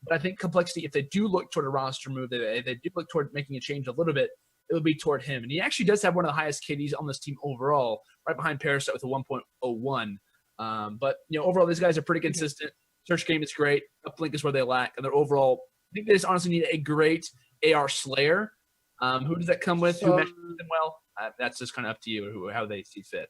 But I think Complexity, if they do look toward a roster move, they do look toward making a change a little bit, it would be toward him. And he actually does have one of the highest KDs on this team overall, right behind Parasite with a 1.01. But, overall, these guys are pretty consistent. Search game is great. Uplink is where they lack. And they're overall, I think they just honestly need a great AR Slayer. Who does that come with? Who matches them well? That's just kind of up to you how they see fit.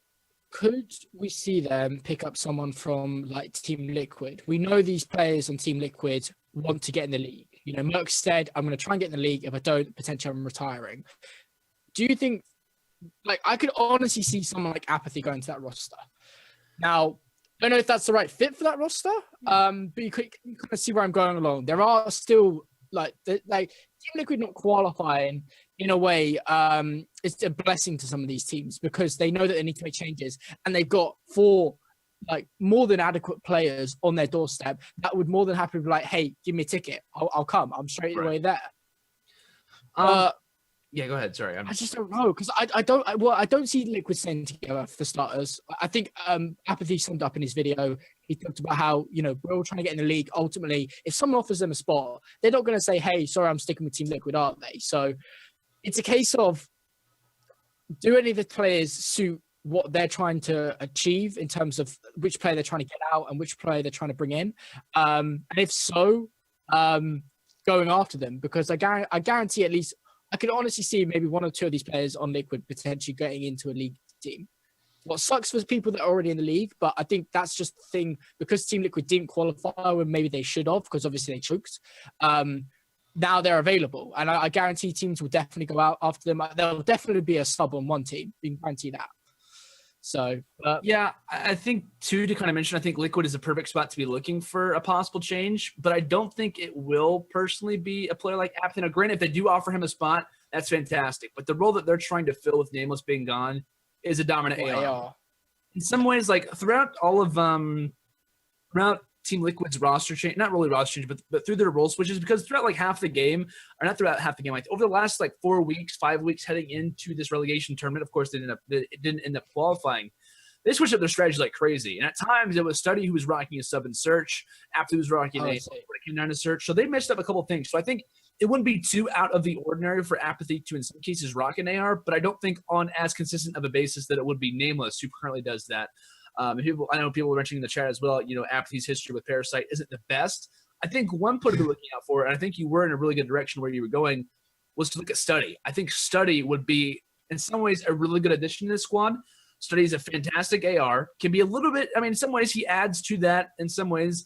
Could we see them pick up someone from like Team Liquid? We know these players on Team Liquid want to get in the league. Merc said, I'm going to try and get in the league. If I don't, potentially I'm retiring. Do you think, I could honestly see someone like Apathy going to that roster? Now, I don't know if that's the right fit for that roster, but you kind of see where I'm going along. There are still, Team Liquid not qualifying in a way, it's a blessing to some of these teams because they know that they need to make changes, and they've got 4 more than adequate players on their doorstep that would more than happily be like, hey, give me a ticket. I'll come. I'm straight away there. Yeah, go ahead. Sorry. I just don't know because I don't see Liquid staying together for starters. I think Apathy summed up in his video. He talked about how, we're all trying to get in the league. Ultimately, if someone offers them a spot, they're not going to say, hey, sorry, I'm sticking with Team Liquid, are they? So it's a case of, do any of the players suit what they're trying to achieve in terms of which player they're trying to get out and which player they're trying to bring in? And if so, going after them, because I guarantee at least, I could honestly see maybe 1 or 2 of these players on Liquid potentially getting into a league team. What sucks for people that are already in the league, but I think that's just the thing, because Team Liquid didn't qualify when maybe they should have, because obviously they choked. Now they're available, and I guarantee teams will definitely go out after them. There'll definitely be a sub on one team. You can guarantee that. So, yeah, I think too, to kind of mention, I think Liquid is a perfect spot to be looking for a possible change, but I don't think it will personally be a player like Apathy. Now, granted, if they do offer him a spot, that's fantastic. But the role that they're trying to fill with Nameless being gone is a dominant AR. In some ways, throughout all of throughout Team Liquid's roster change, not really roster change, but through their role switches, because throughout half the game, or not throughout half the game, over the last 4 weeks, 5 weeks heading into this relegation tournament, of course, it didn't end up qualifying. They switched up their strategy like crazy. And at times it was Study who was rocking a sub and search, after he was rocking a when it came down to search. So they messed up a couple of things. So I think it wouldn't be too out of the ordinary for Apathy to, in some cases, rock an AR, but I don't think on as consistent of a basis that it would be Nameless who currently does that. I know people were mentioning in the chat as well, Apathy's history with Parasite isn't the best. I think one player to be looking out for, and I think you were in a really good direction where you were going, was to look at Study. I think Study would be, in some ways, a really good addition to this squad. Study is a fantastic AR. Can be a little bit, in some ways he adds to that, in some ways,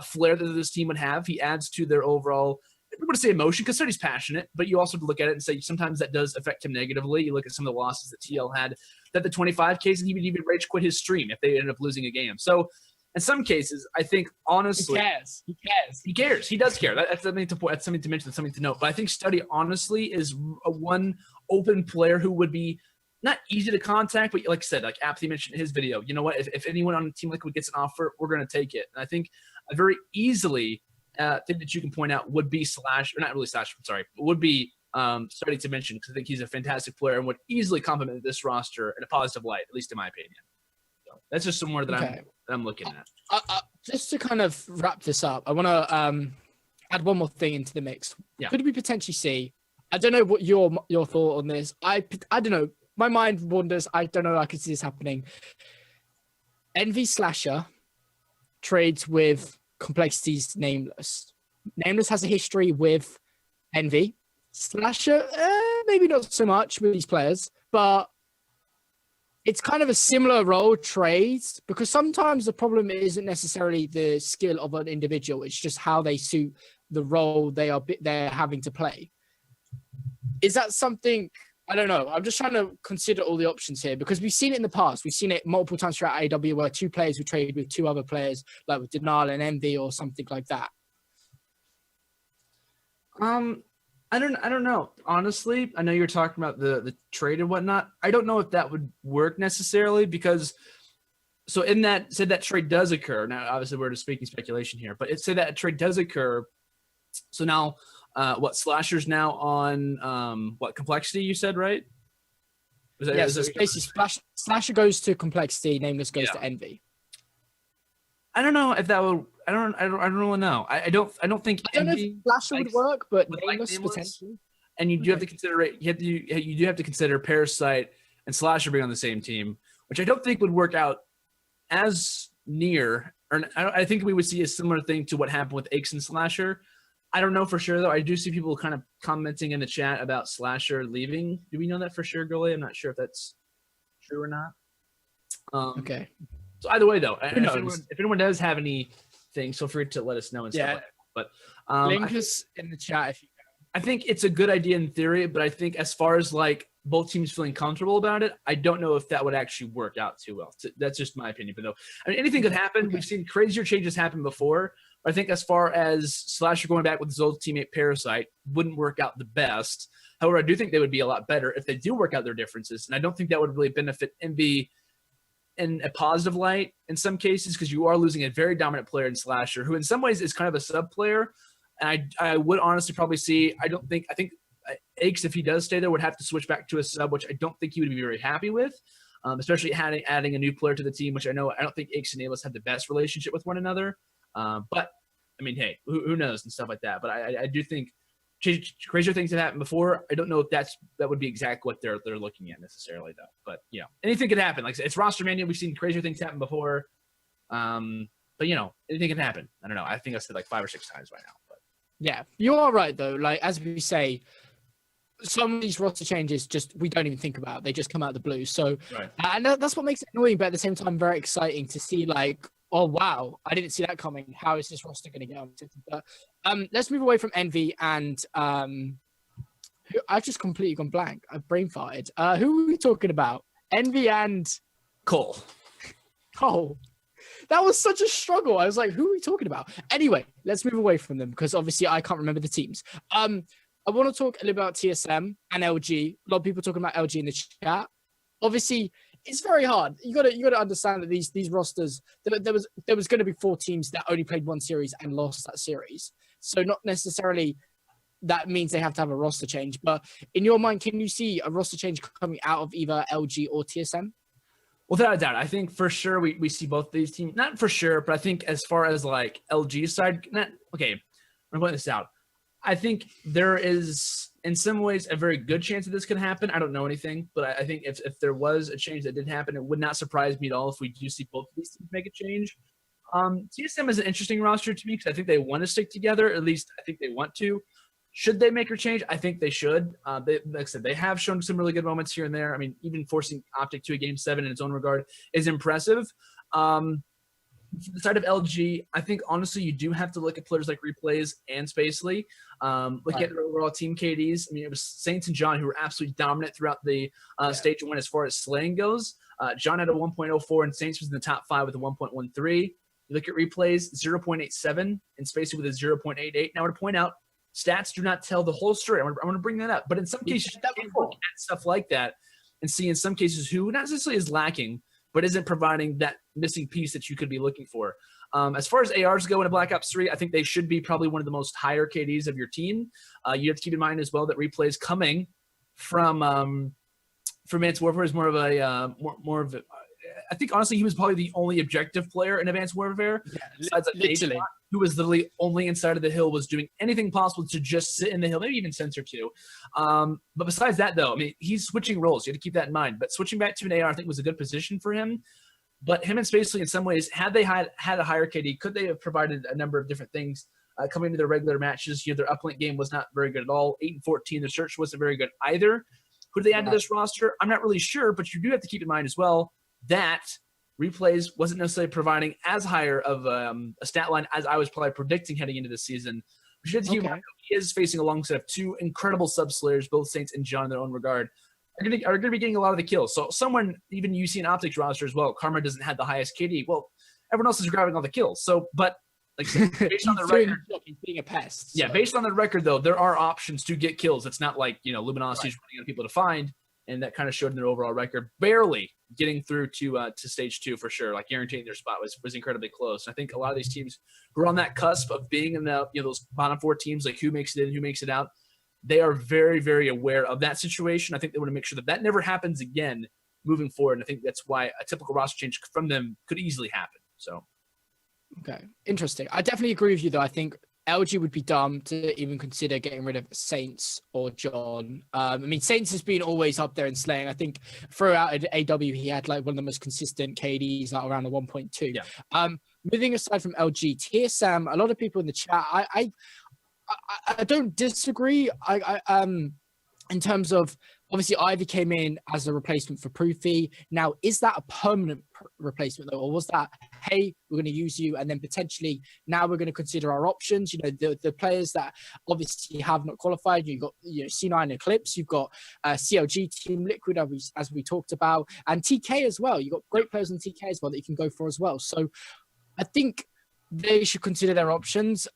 flair that this team would have. He adds to their overall, I'm going to say emotion, because Study's passionate, but you also have to look at it and say sometimes that does affect him negatively. You look at some of the losses that TL had, that the 25 cases, he would even rage quit his stream if they ended up losing a game. So in some cases, I think honestly, he cares. He does care. That's something to point. That's something to mention. That's something to note. But I think Study honestly is a one open player who would be not easy to contact, but like I said, like Apathy mentioned in his video, you know what? If anyone on Team Liquid gets an offer, we're going to take it. And I think a very easily thing that you can point out would be would be Study to mention, because I think he's a fantastic player and would easily complement this roster in a positive light, at least in my opinion. So that's just somewhere that I'm looking at. Just to kind of wrap this up, I want to add one more thing into the mix. Yeah. Could we potentially see I don't know what your thought on this. I don't know. My mind wanders. I don't know. I could see this happening. Envy Slasher trades with Complexity's Nameless. Nameless has a history with Envy. Slasher, maybe not so much with these players, but it's kind of a similar role trades, because sometimes the problem isn't necessarily the skill of an individual. It's just how they suit the role they're having to play. Is that something? I don't know. I'm just trying to consider all the options here, because we've seen it in the past. We've seen it multiple times throughout AW where two players would trade with two other players, like with Denal and Envy or something like that. I don't know. Honestly, I know you're talking about the trade and whatnot. I don't know if that would work necessarily, because so in that, say that trade does occur. Now, obviously we're just speaking speculation here, but say that trade does occur. So now Slasher's now on what, Complexity, you said, right? Basically Slasher goes to Complexity, Nameless goes to Envy. I don't know if that would. I don't really know. I don't think. I don't know if Slasher would work, but Nameless potentially. And you do have to consider it. You do have to consider Parasite and Slasher being on the same team, which I don't think would work out as near. Or I think we would see a similar thing to what happened with Aches and Slasher. I don't know for sure though. I do see people kind of commenting in the chat about Slasher leaving. Do we know that for sure, Gurley? I'm not sure if that's true or not. Okay. So either way, though, if anyone does have anything, feel free to let us know and stuff like that. But link us in the chat if you can. I think it's a good idea in theory, but I think as far as like both teams feeling comfortable about it, I don't know if that would actually work out too well. That's just my opinion. But no, I mean, anything could happen. Okay. We've seen crazier changes happen before. But I think as far as Slasher going back with his old teammate Parasite wouldn't work out the best. However, I do think they would be a lot better if they do work out their differences. And I don't think that would really benefit Envy in a positive light in some cases, because you are losing a very dominant player in Slasher, who in some ways is kind of a sub player. And I would honestly probably see, I think Aches, if he does stay there, would have to switch back to a sub, which I don't think he would be very happy with, especially adding a new player to the team, which I don't think Aches and Nameless have the best relationship with one another. But I mean, hey, who knows and stuff like that. But I do think crazier things have happened before. I don't know if that would be exactly what they're looking at necessarily, though. But anything could happen. Like I said, it's RosterMania. We've seen crazier things happen before. But anything can happen. I don't know. I think I said like 5 or 6 times by now. But yeah, you are right though. Like as we say, some of these roster changes we don't even think about. They just come out of the blue. So right. And that's what makes it annoying, but at the same time very exciting to see. Like, oh wow, I didn't see that coming. How is this roster going to get on? But let's move away from Envy and I've just completely gone blank. I've brain farted. Who are we talking about? Envy and Cole. Cole. That was such a struggle. I was like, who are we talking about? Anyway, let's move away from them because obviously I can't remember the teams. I want to talk a little about TSM and LG. A lot of people talking about LG in the chat. Obviously, it's very hard. You got to understand that these rosters. There was going to be 4 teams that only played one series and lost that series. So not necessarily that means they have to have a roster change. But in your mind, can you see a roster change coming out of either LG or TSM? Without a doubt, I think for sure we see both these teams. Not for sure, but I think as far as like LG side, I'm pointing this out. I think there is, in some ways, a very good chance that this could happen. I don't know anything, but I think if there was a change that did happen, it would not surprise me at all if we do see both of these teams make a change. TSM is an interesting roster to me because I think they want to stick together. At least I think they want to. Should they make a change? I think they should. Like I said, they have shown some really good moments here and there. I mean, even forcing Optic to a Game 7 in its own regard is impressive. From the side of LG, I think, honestly, you do have to look at players like Replays and Spacely. Look at their overall team KDs. I mean, it was Saints and John who were absolutely dominant throughout the stage 1 as far as slaying goes. John had a 1.04, and Saints was in the top 5 with a 1.13. You look at Replays, 0.87, and Spacely with a 0.88. Now, I want to point out, stats do not tell the whole story. I want to bring that up. But in some cases, you can look at stuff like that and see in some cases who not necessarily is lacking, but isn't providing that missing piece that you could be looking for. As far as ARs go in a Black Ops 3, I think they should be probably one of the most higher KDs of your team. You have to keep in mind as well that Replays coming from Advanced Warfare is more of a I think honestly he was probably the only objective player in Advanced Warfare, besides like literally, who was literally only inside of the hill, was doing anything possible to just sit in the hill, maybe even Sensor Q. But besides that, though, I mean, he's switching roles. You have to keep that in mind. But switching back to an AR, I think, was a good position for him. But him and Spacely, in some ways, had they had a higher KD, could they have provided a number of different things coming into their regular matches? You know, their uplink game was not very good at all. 8-14, their search wasn't very good either. Who did they add to this roster? I'm not really sure, but you do have to keep in mind as well that Replays wasn't necessarily providing as higher of a stat line as I was probably predicting heading into this season. But you have to keep in mind, he is facing a long set of two incredible sub-slayers, both Saints and John in their own regard, are going to be getting a lot of the kills. So someone, even you see an Optics roster as well, Karma doesn't have the highest KD. Well, everyone else is grabbing all the kills. So, but like based on the record, he's being a pest. Yeah, based on the record though, there are options to get kills. It's not like, you know, Luminosity's running out of people to find, and that kind of showed in their overall record. Barely getting through to stage 2 for sure. Like guaranteeing their spot was incredibly close. I think a lot of these teams who are on that cusp of being in the, you know, those bottom 4 teams, like who makes it in, who makes it out, they are very, very aware of that situation. I think they want to make sure that that never happens again moving forward. And I think that's why a typical roster change from them could easily happen. So, okay, interesting. I definitely agree with you, though. I think LG would be dumb to even consider getting rid of Saints or John. I mean, Saints has been always up there in slaying. I think throughout at AW, he had like one of the most consistent KDs, like around the 1.2. Yeah. Moving aside from LG, TSM, a lot of people in the chat, I don't disagree. In terms of, obviously Ivy came in as a replacement for Proofy. Now, is that a permanent replacement though, or was that, hey, we're going to use you, and then potentially now we're going to consider our options? You know, the players that obviously have not qualified. You've got, you know, C9 Eclipse, you've got CLG Team Liquid, as we talked about, and TK as well. You've got great players in TK as well that you can go for as well. So I think they should consider their options.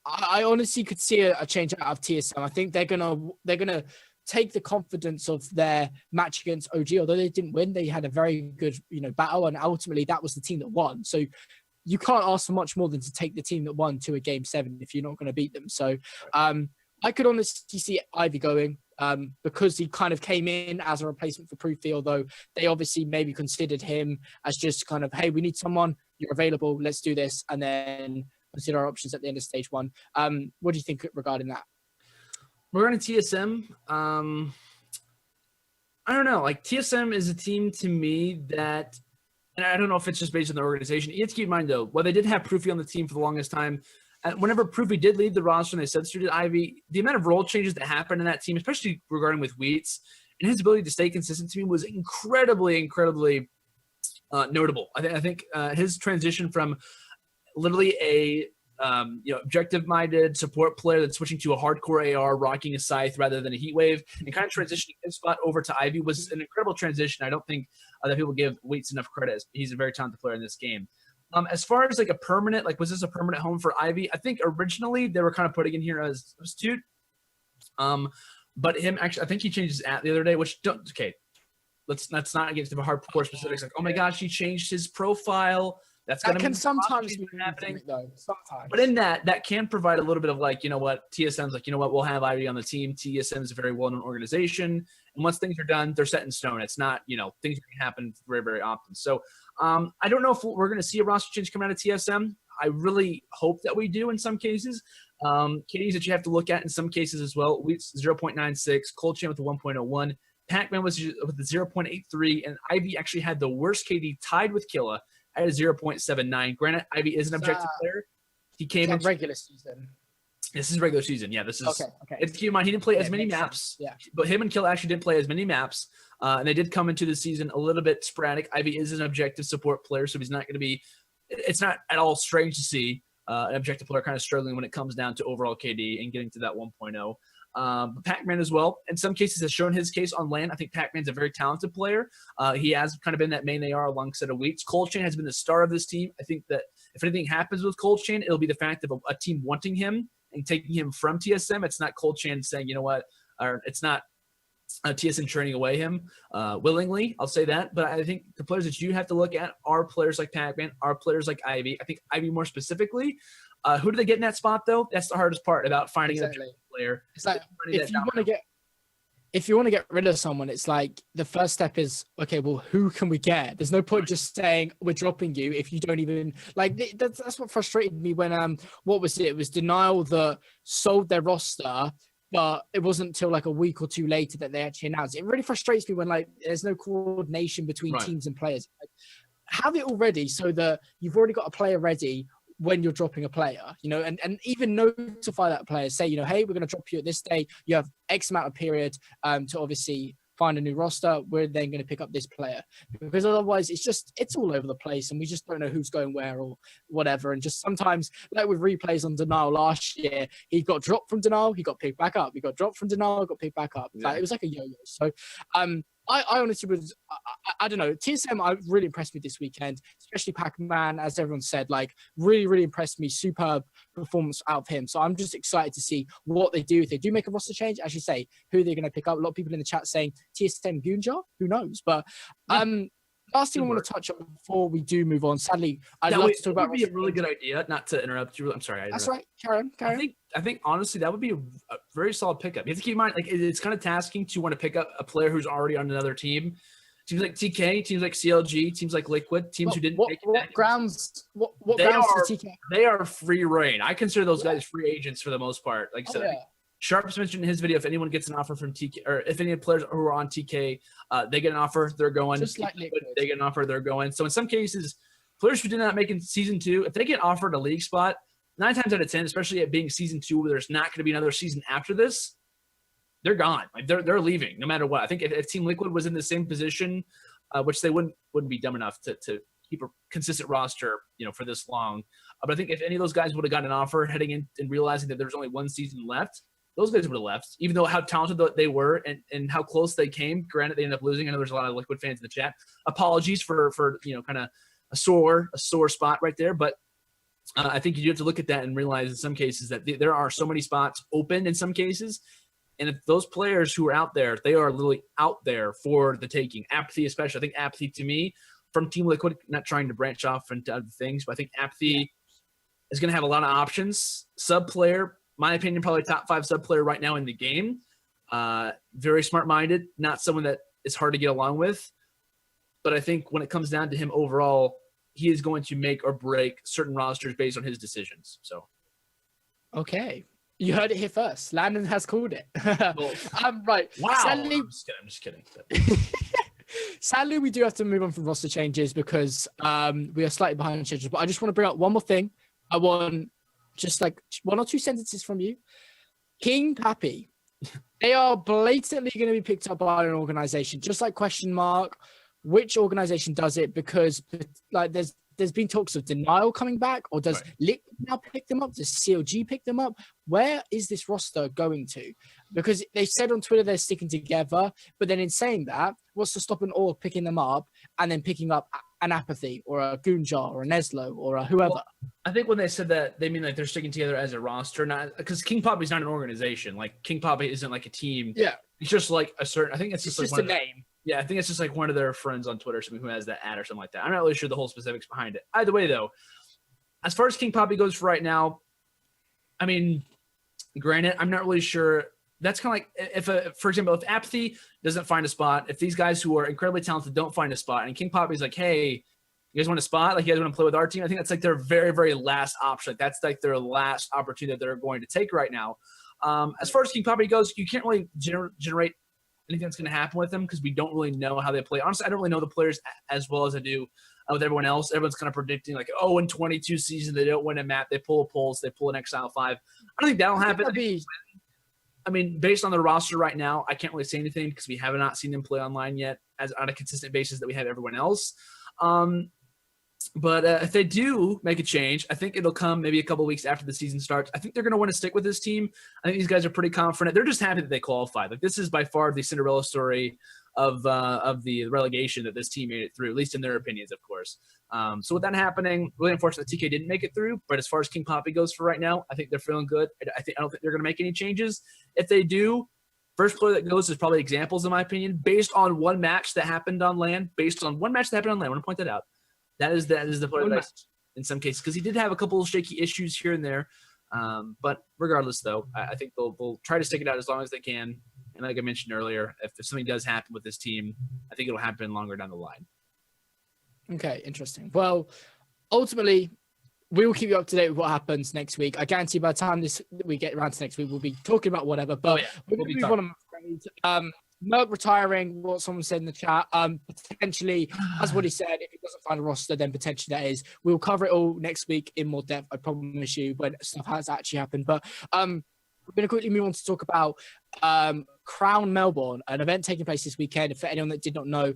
I honestly could see a change out of TSM. I think they're gonna take the confidence of their match against OG. Although they didn't win, they had a very good, you know, battle, and ultimately that was the team that won. So you can't ask for much more than to take the team that won to a game 7 if you're not going to beat them. So I could honestly see Ivy going because he kind of came in as a replacement for Proofy, although they obviously maybe considered him as just kind of, hey, we need someone, you're available, let's do this, and then consider our options at the end of stage 1. What do you think regarding that? Regarding TSM, I don't know. Like, TSM is a team to me that, and I don't know if it's just based on the organization. You have to keep in mind, though, while they did have Proofy on the team for the longest time, whenever Proofy did leave the roster and they substituted Ivy, the amount of role changes that happened in that team, especially regarding with Wheats, and his ability to stay consistent to me was incredibly notable. I think his transition from literally a objective-minded support player that's switching to a hardcore AR, rocking a scythe rather than a heat wave, and kind of transitioning his spot over to Ivy was an incredible transition. I don't think that people give Wheats enough credit. He's a very talented player in this game. As far as like a permanent, like was this a permanent home for Ivy? I think originally they were kind of putting in here as substitute. But him actually, I think he changed his at the other day, which let's not get into the hardcore specifics. Like, oh my gosh, he changed his profile. That can sometimes be happening, though. Sometimes, but in that can provide a little bit of like, you know what, TSM's like, you know what, we'll have Ivy on the team. TSM is a very well-known organization, and once things are done, they're set in stone. It's not, you know, things can happen very, very often. So I don't know if we're going to see a roster change coming out of TSM. I really hope that we do in some cases. KDs that you have to look at in some cases as well. Wheats 0.96, Cold Chain with the 1.01, Pac-Man was with the 0.83, and Ivy actually had the worst KD, tied with Killa at a 0.79. Granted, Ivy is an objective player. He came in regular season. This is regular season. Yeah, this is okay. It's, keep in mind, he didn't play as many maps. Yeah, but him and Killa actually didn't play as many maps, and they did come into the season a little bit sporadic. Ivy is an objective support player, so he's not going to be. It's not at all strange to see an objective player kind of struggling when it comes down to overall KD and getting to that 1.0. But Pac-Man as well, in some cases, has shown his case on LAN. I think Pac-Man's a very talented player. He has kind of been that main AR alongside of Wheats. Cold Chain has been the star of this team. I think that if anything happens with Cold Chain, it'll be the fact of a team wanting him and taking him from TSM. It's not Cold Chain saying, you know what, or it's not TSM turning away him willingly. I'll say that. But I think the players that you have to look at are players like Pac-Man, are players like Ivy. I think Ivy more specifically. Who do they get in that spot, though? That's the hardest part about finding an objective player. It's like, if you want to get if you want to get rid of someone, it's like the first step is, okay, well, who can we get? There's no point just saying we're dropping you if you don't even like. That's what frustrated me when what was it? It was Denial that sold their roster, but it wasn't until like a week or two later that they actually announced. It really frustrates me when like there's no coordination between teams and players. Like, have it already so that you've already got a player ready when you're dropping a player, you know, and even notify that player, say, you know, hey, we're going to drop you at this day. You have X amount of period to obviously find a new roster. We're then going to pick up this player, because otherwise it's all over the place and we just don't know who's going where or whatever. And just sometimes, like with replays on Denial last year, he got dropped from Denial, he got picked back up. He got dropped from Denial, got picked back up. Yeah. Like, it was like a yo-yo. So I honestly was, I don't know, TSM, I really impressed me this weekend, especially Pac-Man, as everyone said, like really, really impressed me. Superb performance out of him. So I'm just excited to see what they do. If they do make a roster change, as you say, who they're going to pick up. A lot of people in the chat saying TSM Goonjar, who knows? But last thing I want to touch on before we do move on, sadly, I'd love to talk about. That would be a really good idea, not to interrupt you. I'm sorry. That's right. Carry on. I think honestly, that would be a very solid pickup. You have to keep in mind, like, it's kind of tasking to want to pick up a player who's already on another team. Teams like TK, teams like CLG, teams like Liquid, teams who didn't make it. What grounds does TK? They are free reign. I consider those guys free agents for the most part. Like I said, Sharps mentioned in his video, if anyone gets an offer from TK, or if any players who are on TK, they get an offer, they're going. Just like Liquid. They get an offer, they're going. So in some cases, players who did not make it season 2, if they get offered a league spot, 9 times out of 10, especially at being season 2, where there's not going to be another season after this, they're gone. Like they're leaving no matter what. I think if Team Liquid was in the same position, which they wouldn't be dumb enough to keep a consistent roster, you know, for this long. But I think if any of those guys would have gotten an offer heading in and realizing that there's only one season left, those guys would have left, even though how talented they were and how close they came. Granted, they ended up losing. I know there's a lot of Liquid fans in the chat. Apologies for you know, kind of a sore spot right there. But I think you do have to look at that and realize in some cases that there are so many spots open in some cases. And if those players who are out there, they are literally out there for the taking. Apathy especially. I think Apathy, to me, from Team Liquid, not trying to branch off into other things, but I think Apathy is going to have a lot of options. Sub player, my opinion, probably top 5 sub player right now in the game. Very smart-minded, not someone that is hard to get along with. But I think when it comes down to him overall, he is going to make or break certain rosters based on his decisions. So, okay. You heard it here first. Landon has called it. Right. Wow. Sadly, I'm just kidding. Sadly, we do have to move on from roster changes because we are slightly behind schedule. But I just want to bring up one more thing. I want just like 1 or 2 sentences from you. King Pappy. They are blatantly going to be picked up by an organization, just like question mark. Which organization does it? Because like there's been talks of Denial coming back, or does Liquid now pick them up? Does CLG pick them up? Where is this roster going to? Because they said on Twitter they're sticking together, but then in saying that, what's to stop an org picking them up and then picking up an Apathy or a Goonjar or a Neslo or a whoever? Well, I think when they said that, they mean like they're sticking together as a roster, not because King Poppy's not an organization. Like King Poppy isn't like a team. Yeah, it's just like a certain. I think it's just a name. Yeah, I think it's just like one of their friends on Twitter, something who has that ad or something like that. I'm not really sure the whole specifics behind it. Either way, though, as far as King Poppy goes for right now, I mean, granted, I'm not really sure. That's kind of like for example, if Apathy doesn't find a spot, if these guys who are incredibly talented don't find a spot, and King Poppy's like, hey, you guys want a spot? Like, you guys want to play with our team? I think that's like their very, very last option. Like, that's like their last opportunity that they're going to take right now. As far as King Poppy goes, you can't really generate anything that's going to happen with them because we don't really know how they play. Honestly, I don't really know the players as well as I do with everyone else. Everyone's kind of predicting like, oh, in 22 season, they don't win a map. They pull a Pulse. They pull an Exile 5. I don't think that'll happen. I mean, based on the roster right now, I can't really say anything because we have not seen them play online yet as on a consistent basis that we have everyone else. But if they do make a change, I think it'll come maybe a couple weeks after the season starts. I think they're going to want to stick with this team. I think these guys are pretty confident. They're just happy that they qualified. Like, this is by far the Cinderella story of the relegation that this team made it through, at least in their opinions, of course. So with that happening, really unfortunate that TK didn't make it through. But as far as King Poppy goes for right now, I think they're feeling good. I don't think they're going to make any changes. If they do, first player that goes is probably Examples, in my opinion, based on one match that happened on LAN. Based on one match that happened on LAN, I want to point that out. That is the player that in some cases, because he did have a couple of shaky issues here and there. But regardless, though, I think they'll try to stick it out as long as they can. And like I mentioned earlier, if something does happen with this team, I think it'll happen longer down the line. Okay, interesting. Well, ultimately, we will keep you up to date with what happens next week. I guarantee by the time we get around to next week, we'll be talking about whatever. But we're going to move on. Merc retiring, what someone said in the chat. Potentially, as what he said, if he doesn't find a roster, then potentially that is. We'll cover it all next week in more depth. I promise you when stuff has actually happened. But we're going to quickly move on to talk about Crown Melbourne, an event taking place this weekend. For anyone that did not know,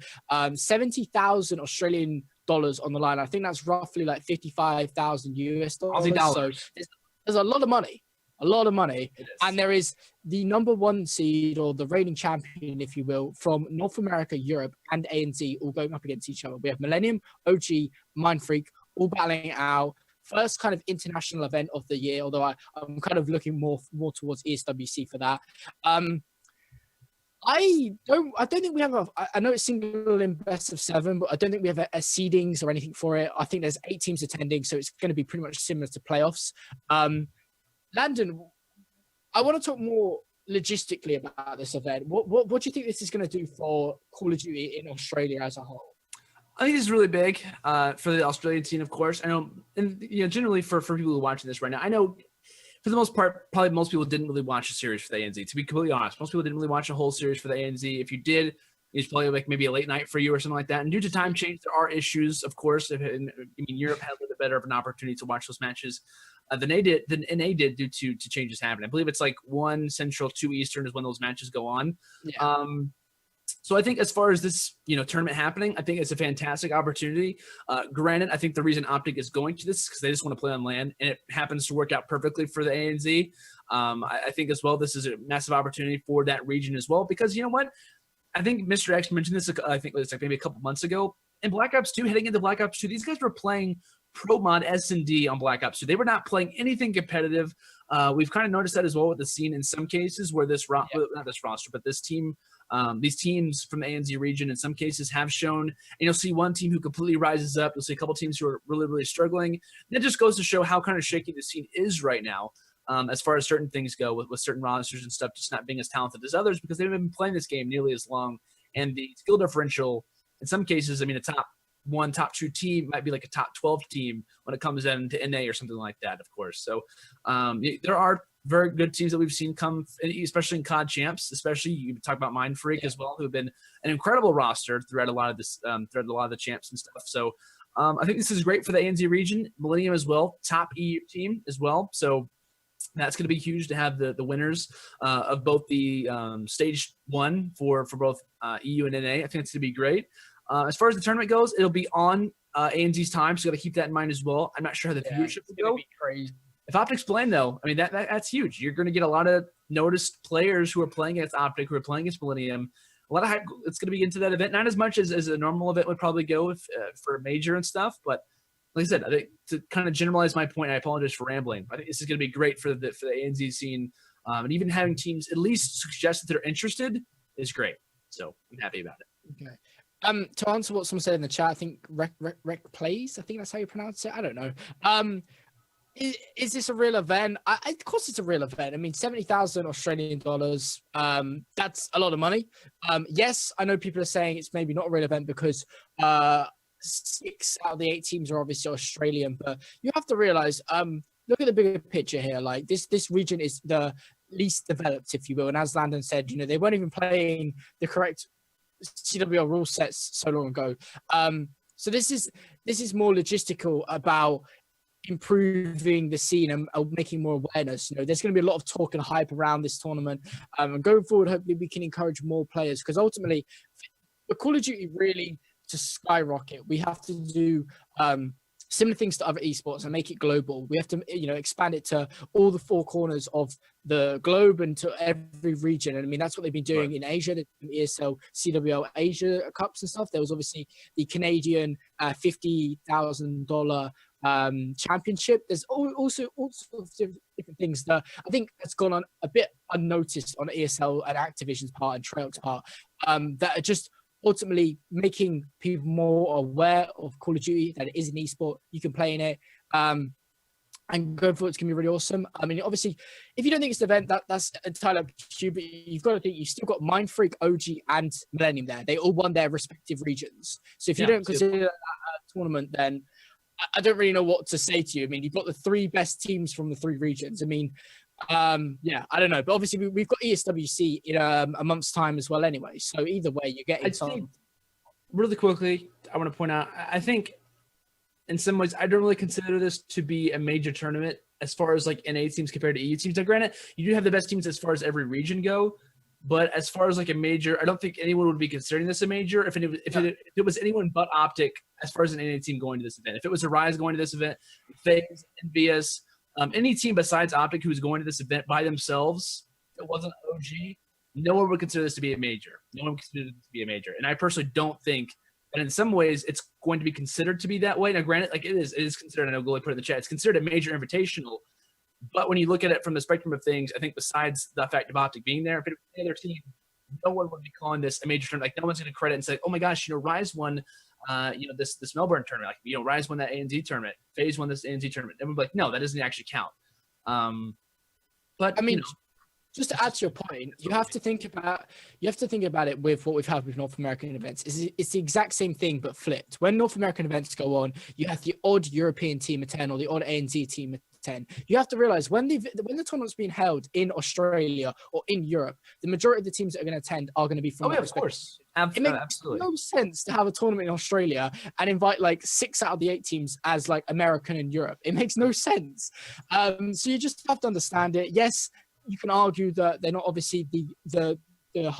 70,000 Australian dollars on the line. I think that's roughly like 55,000 US dollars. So there's a lot of money. And there is the number one seed, or the reigning champion, if you will, from North America, Europe, and ANZ all going up against each other. We have Millennium, OG, Mindfreak all battling out. First kind of international event of the year, although I'm kind of looking more towards ESWC for that. I don't think we have I know it's single in best of 7, but I don't think we have a seedings or anything for it. I think there's 8 teams attending, so it's going to be pretty much similar to playoffs. Landon, I want to talk more logistically about this event. What do you think this is going to do for Call of Duty in Australia as a whole? I think it's really big for the Australian team, of course. I know, and generally for people who are watching this right now, I know for the most part, probably most people didn't really watch a series for the ANZ. To be completely honest, most people didn't really watch a whole series for the ANZ. If you did, it's probably like maybe a late night for you or something like that. And due to time change, there are issues, of course. Europe had a little bit better of an opportunity to watch those matches than NA did due to changes happening. I believe it's like 1 Central, 2 Eastern is when those matches go on. Yeah. So I think as far as this, tournament happening, I think it's a fantastic opportunity. Granted, I think the reason Optic is going to this is because they just want to play on LAN, and it happens to work out perfectly for the ANZ. I think as well, this is a massive opportunity for that region as well, because you know what? I think Mr. X mentioned this, I think it was like maybe a couple months ago. In Black Ops 2, heading into Black Ops 2, these guys were playing Pro Mod S&D on Black Ops 2. They were not playing anything competitive. We've kind of noticed that as well with the scene in some cases where not this roster, but this team, these teams from the ANZ region in some cases have shown, and you'll see one team who completely rises up. You'll see a couple teams who are really, really struggling. And it just goes to show how kind of shaky the scene is right now. As far as certain things go with certain rosters and stuff, just not being as talented as others because they haven't been playing this game nearly as long. And the skill differential, in some cases, a top 1, top 2 team might be like a top 12 team when it comes into NA or something like that, of course. So there are very good teams that we've seen come, especially in COD champs, especially you talk about Mindfreak as well, who have been an incredible roster throughout a lot of this, throughout a lot of the champs and stuff. So I think this is great for the ANZ region, Millennium as well, top EU team as well. So that's going to be huge to have the winners of both the stage 1 for both EU and NA. I think it's going to be great. As far as the tournament goes, it'll be on ANZ's time, so you got to keep that in mind as well. I'm not sure how the viewership will go. Be crazy. If Optic's playing, though, I mean, that's huge. You're going to get a lot of noticed players who are playing against Optic, who are playing against Millennium. A lot of hype. It's going to be into that event. Not as much as a normal event would probably go for a major and stuff, but like I said, I think to kind of generalize my point, I apologize for rambling. I think this is going to be great for the ANZ scene, and even having teams at least suggest that they're interested is great. So I'm happy about it. Okay. To answer what someone said in the chat, I think Rec Plays. I think that's how you pronounce it. I don't know. Is this a real event? Of course, it's a real event. I mean, 70,000 Australian dollars. That's a lot of money. Yes, I know people are saying it's maybe not a real event because 6 out of the 8 teams are obviously Australian, but you have to realize, look at the bigger picture here. Like this region is the least developed, if you will. And as Landon said, they weren't even playing the correct CWL rule sets so long ago. So this is more logistical about improving the scene and making more awareness. There's going to be a lot of talk and hype around this tournament. And going forward, hopefully we can encourage more players, because ultimately, for Call of Duty really to skyrocket, we have to do similar things to other esports and make it global. We have to, expand it to all the 4 corners of the globe and to every region. And I mean, that's what they've been doing in Asia, the ESL, CWL Asia Cups and stuff. There was obviously the Canadian $50,000 championship. There's also all sorts of different things that I think has gone on a bit unnoticed on ESL and Activision's part and Treyarch's part, that are just ultimately making people more aware of Call of Duty, that it is an esport, you can play in it. and going forward, it's going to be really awesome. I mean, obviously, if you don't think it's the event, that's entirely up to you, but you've got to think you've still got Mindfreak, OG, and Millennium there. They all won their respective regions. So if you don't consider that a tournament, then I don't really know what to say to you. I mean, you've got the 3 best teams from the 3 regions. I mean, yeah, I don't know. But obviously, we've got ESWC in a month's time as well anyway. So either way, you're getting some. Really quickly, I want to point out, I think in some ways, I don't really consider this to be a major tournament as far as like NA teams compared to EU teams. Now, granted, you do have the best teams as far as every region go, but as far as like a major, I don't think anyone would be considering this a major if it was anyone but Optic as far as an NA team going to this event. If it was a Rise going to this event, FaZe, Envious, any team besides Optic who was going to this event by themselves, if it wasn't OG, no one would consider this to be a major. No one would consider this to be a major. And I personally don't think, and in some ways, it's going to be considered to be that way. Now, granted, like it is considered, I know Goalie put it in the chat, it's considered a major invitational. But when you look at it from the spectrum of things, I think besides the fact of Optic being there, if it was any other team, no one would be calling this a major tournament. Like no one's going to credit and say, oh my gosh, Rise won, this Melbourne tournament. Like, Rise won that ANZ tournament. FaZe won this ANZ tournament. Everyone's like, no, that doesn't actually count. But I mean, just to add to your point, you have to think about it with what we've had with North American events. It's the exact same thing but flipped. When North American events go on, you have the odd European team attend or the odd ANZ team attend. You have to realize when the tournament's being held in Australia or in Europe, the majority of the teams that are going to attend are going to be from. Oh yeah, of course. It makes no sense to have a tournament in Australia and invite like 6 out of the 8 teams as like American and Europe. It makes no sense. So you just have to understand it. Yes, you can argue that they're not obviously the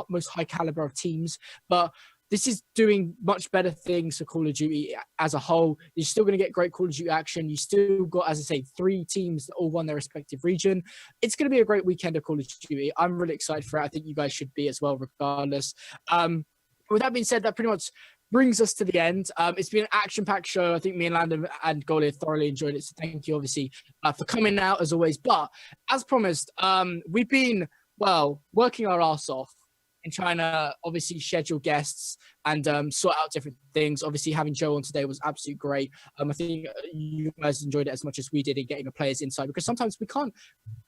most high caliber of teams, but this is doing much better things for Call of Duty as a whole. You're still going to get great Call of Duty action. You still got, as I say, 3 teams that all won their respective region. It's going to be a great weekend of Call of Duty. I'm really excited for it. I think you guys should be as well, regardless. With that being said, that pretty much brings us to the end. It's been an action-packed show. I think me and Landon and Goalie have thoroughly enjoyed it. So thank you, obviously, for coming out as always. But as promised, we've been, working our ass off in trying to obviously schedule guests and sort out different things. Obviously, having Joe on today was absolutely great. I think you guys enjoyed it as much as we did in getting the players inside, because sometimes we can't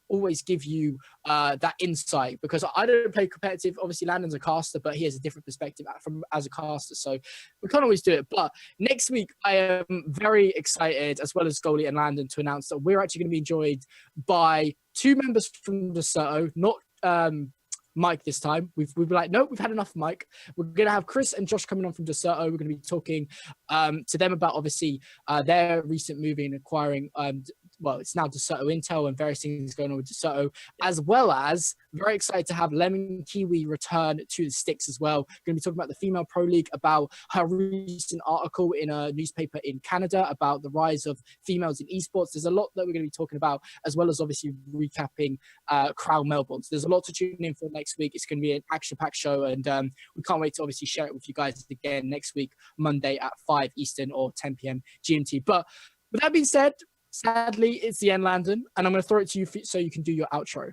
always give you that insight, because I don't play competitive. Obviously, Landon's a caster, but he has a different perspective as a caster, so we can't always do it. But next week, I am very excited, as well as Goalie and Landon, to announce that we're actually going to be joined by 2 members from TheSTiKSLive, not Mike this time. We've been like, nope, we've had enough Mike. We're going to have Chris and Josh coming on from TheSTiKSLive. We're going to be talking to them about, obviously, their recent move in acquiring, it's now TheSTiKSLive Intel and various things going on with TheSTiKSLive, as well as very excited to have Lemon Kiwi return to the sticks as well. Going to be talking about the Female Pro League, about her recent article in a newspaper in Canada about the rise of females in esports. There's a lot that we're going to be talking about, as well as obviously recapping Crown Melbourne. So there's a lot to tune in for next week. It's going to be an action-packed show, and we can't wait to obviously share it with you guys again next week, Monday at 5 Eastern or 10 p.m. GMT. But with that being said, sadly, it's the end, Landon, and I'm going to throw it to you so you can do your outro.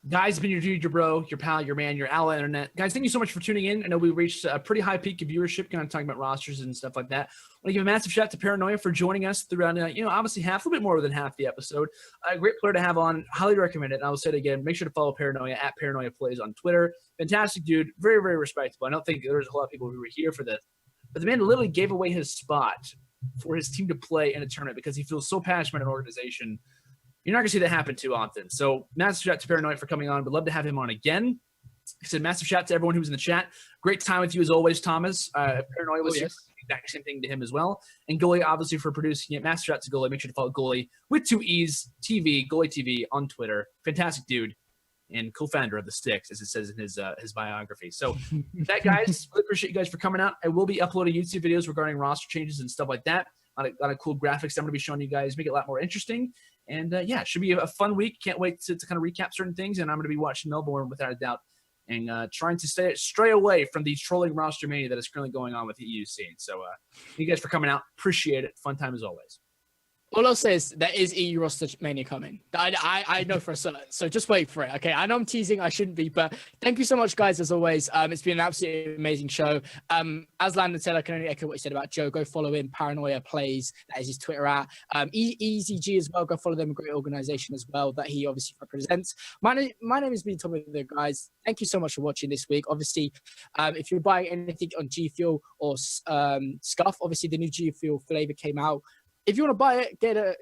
Guys, it's been your dude, your bro, your pal, your man, your ally internet. Guys, thank you so much for tuning in. I know we reached a pretty high peak of viewership, kind of talking about rosters and stuff like that. I want to give a massive shout out to Paranoia for joining us throughout, obviously a little bit more than half the episode. A great player to have on. Highly recommend it. And I will say it again, make sure to follow Paranoia at Paranoia Plays on Twitter. Fantastic dude. Very, very respectable. I don't think there's a whole lot of people who were here for this. But the man literally gave away his spot for his team to play in a tournament because he feels so passionate about an organization. You're not going to see that happen too often. So massive shout out to Paranoid for coming on. Would love to have him on again. I said massive shout out to everyone who was in the chat. Great time with you as always, Thomas. Paranoid was the exact same thing to him as well. And Goalie, obviously, for producing it. Massive shout out to Goalie. Make sure to follow Goalie with 2 E's, TV, Goalie TV on Twitter. Fantastic dude and co-founder of TheSTiKS, as it says in his biography. So with that, guys, really appreciate you guys for coming out. I will be uploading YouTube videos regarding roster changes and stuff like that. A lot of cool graphics I'm going to be showing you guys, make it a lot more interesting. And it should be a fun week. Can't wait to kind of recap certain things. And I'm going to be watching Melbourne without a doubt and trying to stray away from the trolling RosterMania that is currently going on with the EU scene. So thank you guys for coming out. Appreciate it. Fun time as always. All I'll say is there is EU RosterMania coming. I know for a certain. So just wait for it. Okay. I know I'm teasing. I shouldn't be, but thank you so much, guys, as always. It's been an absolutely amazing show. As Landon said, I can only echo what he said about Joe. Go follow him. Paranoia Plays. That is his Twitter at. EZG as well. Go follow them. A great organization as well that he obviously represents. My name has been Tommy, the guys. Thank you so much for watching this week. Obviously, if you're buying anything on G Fuel or Scuff, obviously the new G Fuel flavor came out. If you want to buy it, get a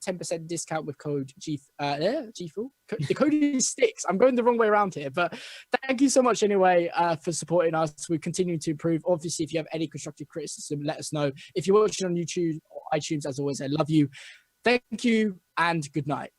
10% discount with code GFuel. The code is STiKS. I'm going the wrong way around here, but thank you so much anyway for supporting us. We continue to improve. Obviously, if you have any constructive criticism, let us know. If you're watching on YouTube or iTunes, as always, I love you. Thank you and good night.